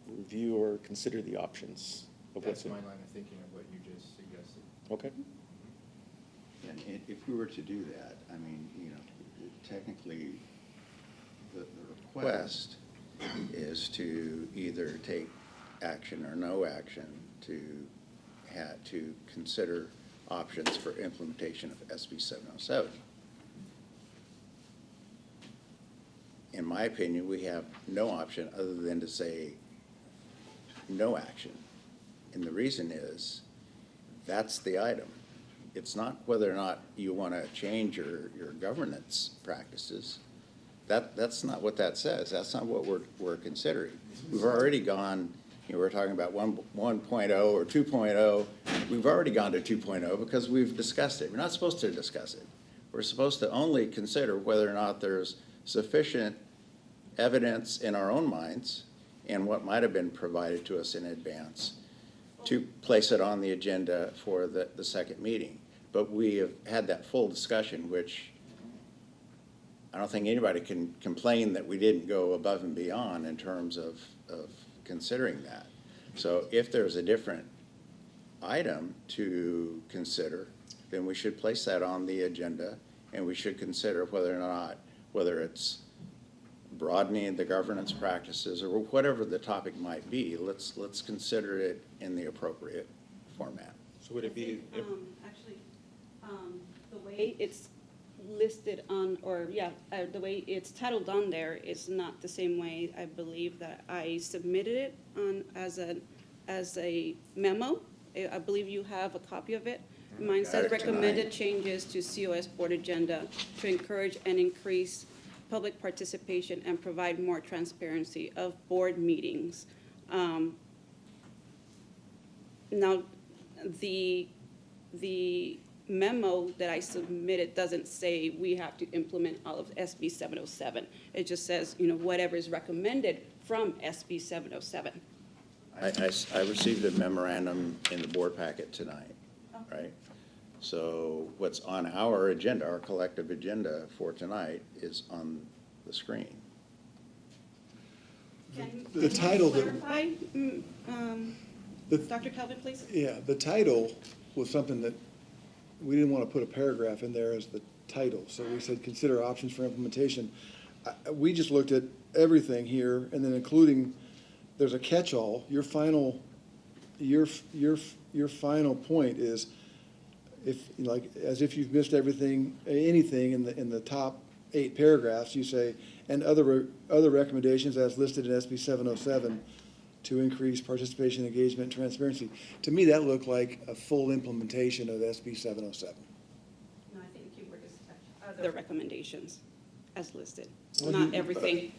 review or consider the options of what's That's in. my line of thinking of what you just suggested. Okay. And if we were to do that, I mean, technically, the request is to either take action or no action to consider options for implementation of SB 707. In my opinion, we have no option other than to say no action. And the reason is, that's the item. It's not whether or not you want to change your governance practices. That's not what that says. That's not what we're considering. We've already gone, we're talking about 1.0 or 2.0. We've already gone to 2.0 because we've discussed it. We're not supposed to discuss it. We're supposed to only consider whether or not there's sufficient evidence in our own minds and what might have been provided to us in advance to place it on the agenda for the second meeting. But we have had that full discussion, which I don't think anybody can complain that we didn't go above and beyond in terms of considering that. So if there's a different item to consider, then we should place that on the agenda, and we should consider whether it's broadening the governance practices or whatever the topic might be. Let's consider it in the appropriate format. So would it be? Actually, the way it's listed on, the way it's titled on there is not the same way I believe that I submitted it on as a memo. I believe you have a copy of it. Mine says recommended changes to COS board agenda to encourage and increase public participation and provide more transparency of board meetings. Now, the memo that I submitted doesn't say we have to implement all of SB 707. It just says, whatever is recommended from SB 707. I received a memorandum in the board packet tonight, right? So what's on our agenda, our collective agenda for tonight, is on the screen. The title that- Clarify, Dr. Calvin, please? Yeah, the title was something that we didn't want to put a paragraph in there as the title, so we said, consider options for implementation. We just looked at everything here, and then including, there's a catch-all. Your final point is, as if you've missed anything in the top 8 paragraphs, you say, and other recommendations as listed in SB 707 to increase participation, engagement, and transparency. To me, that looked like a full implementation of SB 707. No, I think you were just other recommendations as listed, Well, not everything.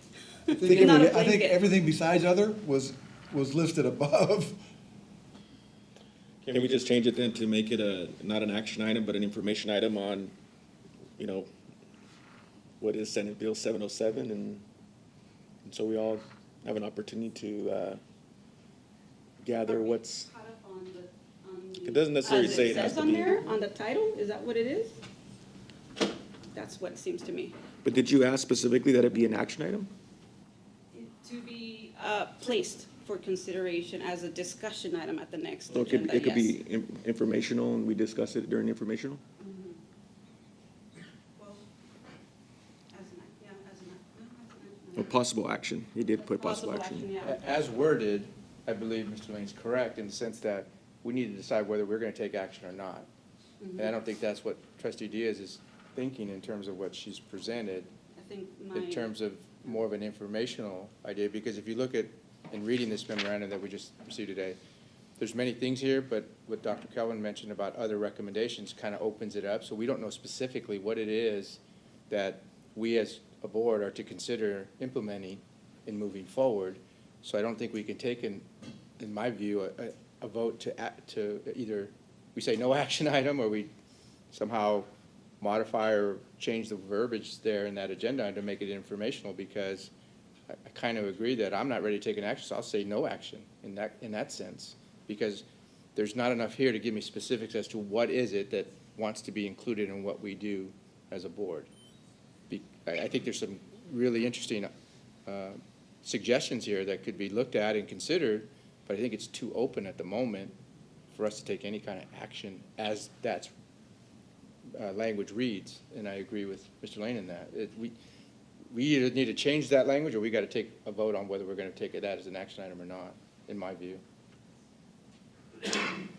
I think Not a I think blanket. everything besides other was listed above. Can we just change it then to make it not an action item, but an information item on, what is Senate Bill 707, and so we all have an opportunity to gather what's. It doesn't necessarily say it has Says to on be. there, on the title, is that what it is? That's what it seems to me. But did you ask specifically that it be an action item? To be placed for consideration as a discussion item at the next So agenda, it could yes. be informational, and we discuss it during informational? Well, as an action. Or possible action. He did put possible action. Yeah. As worded, I believe Mr. Lane's correct in the sense that we need to decide whether we're going to take action or not. And I don't think that's what Trustee Diaz is thinking in terms of what she's presented, I think in terms of more of an informational idea, because if you look at, in reading this memorandum that we just received today, there's many things here, but what Dr. Kelvin mentioned about other recommendations kind of opens it up, so we don't know specifically what it is that we as a board are to consider implementing in moving forward. So I don't think we can take, in my view, a vote to either we say no action item or we somehow modify or change the verbiage there in that agenda to make it informational, because I kind of agree that I'm not ready to take an action, so I'll say no action in that sense, because there's not enough here to give me specifics as to what is it that wants to be included in what we do as a board. I think there's some really interesting suggestions here that could be looked at and considered, but I think it's too open at the moment for us to take any kind of action as that language reads, and I agree with Mr. Lane in that. We either need to change that language, or we got to take a vote on whether we're going to take that as an action item or not, in my view.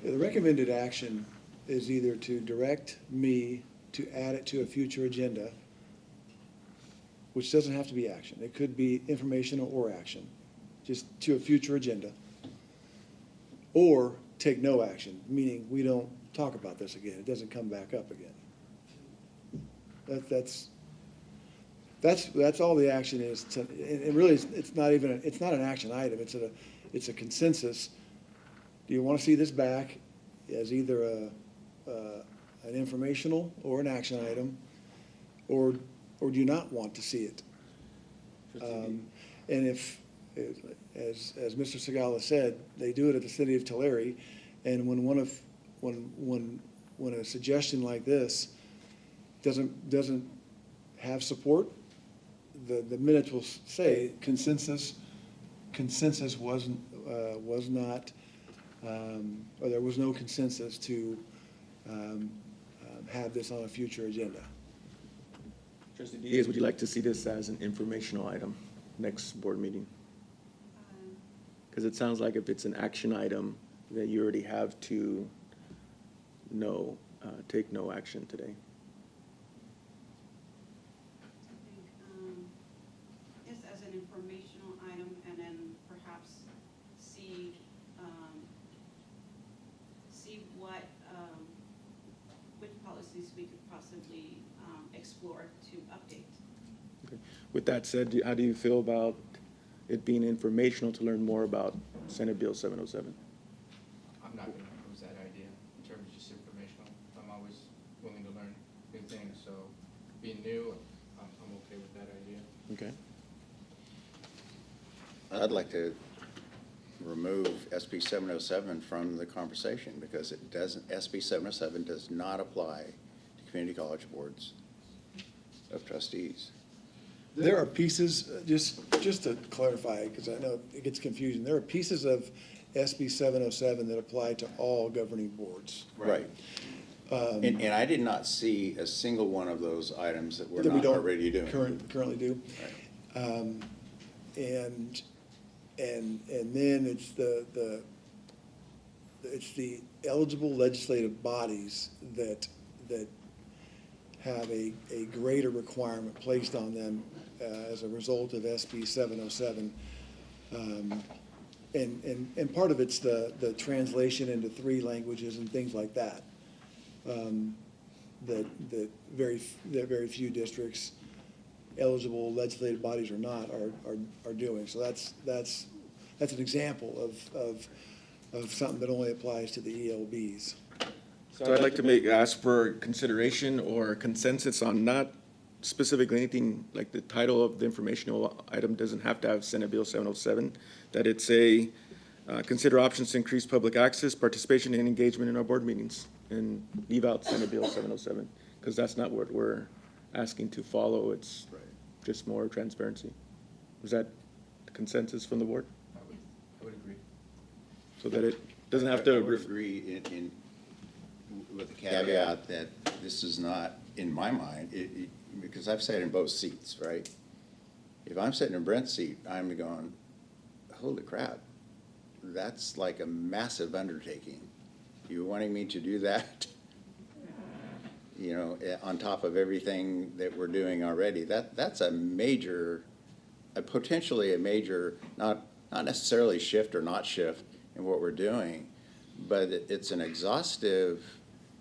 The recommended action is either to direct me to add it to a future agenda, which doesn't have to be action. It could be informational or action, just to a future agenda. Or take no action, meaning we don't talk about this again. It doesn't come back up again. That's all the action is. And really, it's not an action item. It's a consensus. Do you want to see this back as either an informational or an action item, or do you not want to see it? And if, as Mr. Segala said, they do it at the city of Tulare, and when a suggestion like this doesn't have support, the minutes will say consensus was not, or there was no consensus to have this on a future agenda. Trustee Diaz, would you like to see this as an informational item next board meeting? Because it sounds like if it's an action item, then you already have to take no action today. Just as an informational item, and then perhaps see which policies we could possibly explore to update. Okay. With that said, how do you feel about it being informational to learn more about Senate Bill 707? I'm not going to oppose that idea in terms of just informational. I'm always willing to learn new things, so being new, I'm okay with that idea. Okay. I'd like to remove SB 707 from the conversation, because it doesn't, SB 707 does not apply to community college boards of trustees. There are pieces, just to clarify, because I know it gets confusing, there are pieces of SB 707 that apply to all governing boards. Right. And I did not see a single one of those items that we're That we not don't already doing. Currently do. Right. And then it's the eligible legislative bodies that have a greater requirement placed on them as a result of SB 707. And part of it's the translation into 3 languages and things like that. That very few districts, eligible legislative bodies or not, are doing. So that's an example of something that only applies to the ELBs. So I'd like to ask for consideration or consensus on not specifically anything, like the title of the informational item doesn't have to have Senate Bill 707, that it's consider options to increase public access, participation, and engagement in our board meetings, and leave out Senate Bill 707, because that's not what we're asking to follow. It's just more transparency. Was that the consensus from the board? I would agree. So that it doesn't have to. I would agree with the caveat that this is not, in my mind, because I've sat in both seats, right? If I'm sitting in Brent's seat, I'm going, holy crap, that's like a massive undertaking. You wanting me to do that, you know, on top of everything that we're doing already? That's a major, potentially a major, not necessarily shift or not shift in what we're doing, but it's an exhaustive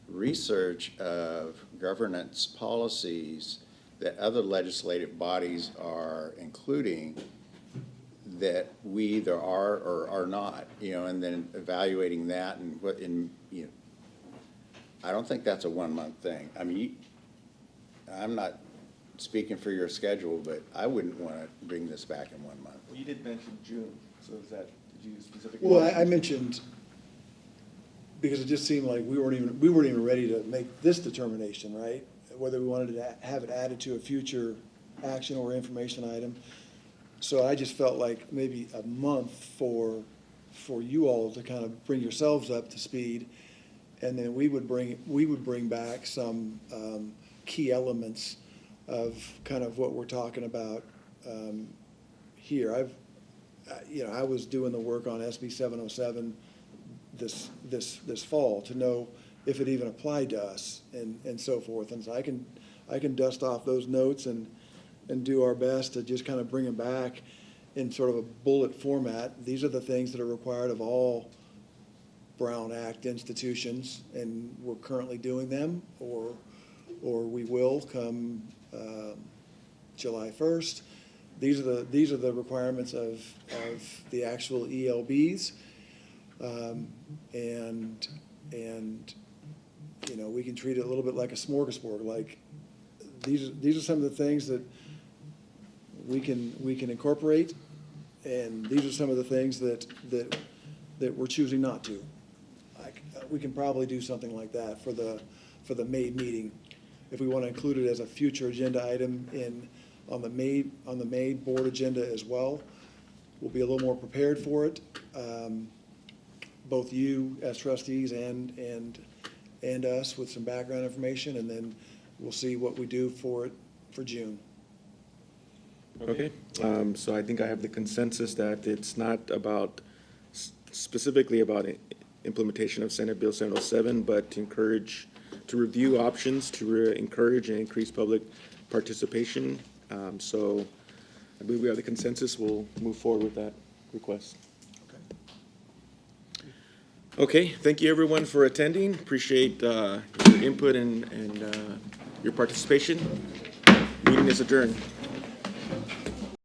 research of governance policies that other legislative bodies are including that we either are or are not, you know, and then evaluating that and I don't think that's a 1 month thing. I mean, I'm not speaking for your schedule, but I wouldn't want to bring this back in 1 month. Well, you did mention June, so is that, did you specifically? Well, I mentioned, because it just seemed like we weren't even ready to make this determination, right? Whether we wanted to have it added to a future action or information item. So I just felt like maybe a month for you all to kind of bring yourselves up to speed. And then we would bring back some key elements of kind of what we're talking about here. I was doing the work on SB 707 this fall to know if it even applied to us and so forth. And so I can dust off those notes and do our best to just kind of bring them back in sort of a bullet format. These are the things that are required of all Brown Act institutions, and we're currently doing them, or we will come July 1st. These are the requirements of the actual ELBs, and you know, we can treat it a little bit like a smorgasbord. Like these are some of the things that we can incorporate, and these are some of the things that we're choosing not to. We can probably do something like that for the May meeting. If we want to include it as a future agenda item on the May board agenda as well, we'll be a little more prepared for it. Both you as trustees and us with some background information, and then we'll see what we do for it for June. Okay, so I think I have the consensus that it's not about, specifically about implementation of Senate Bill 707, but to review options to encourage and increase public participation. So I believe we have the consensus. We'll move forward with that request. Okay, thank you everyone for attending. Appreciate your input and your participation. Meeting is adjourned.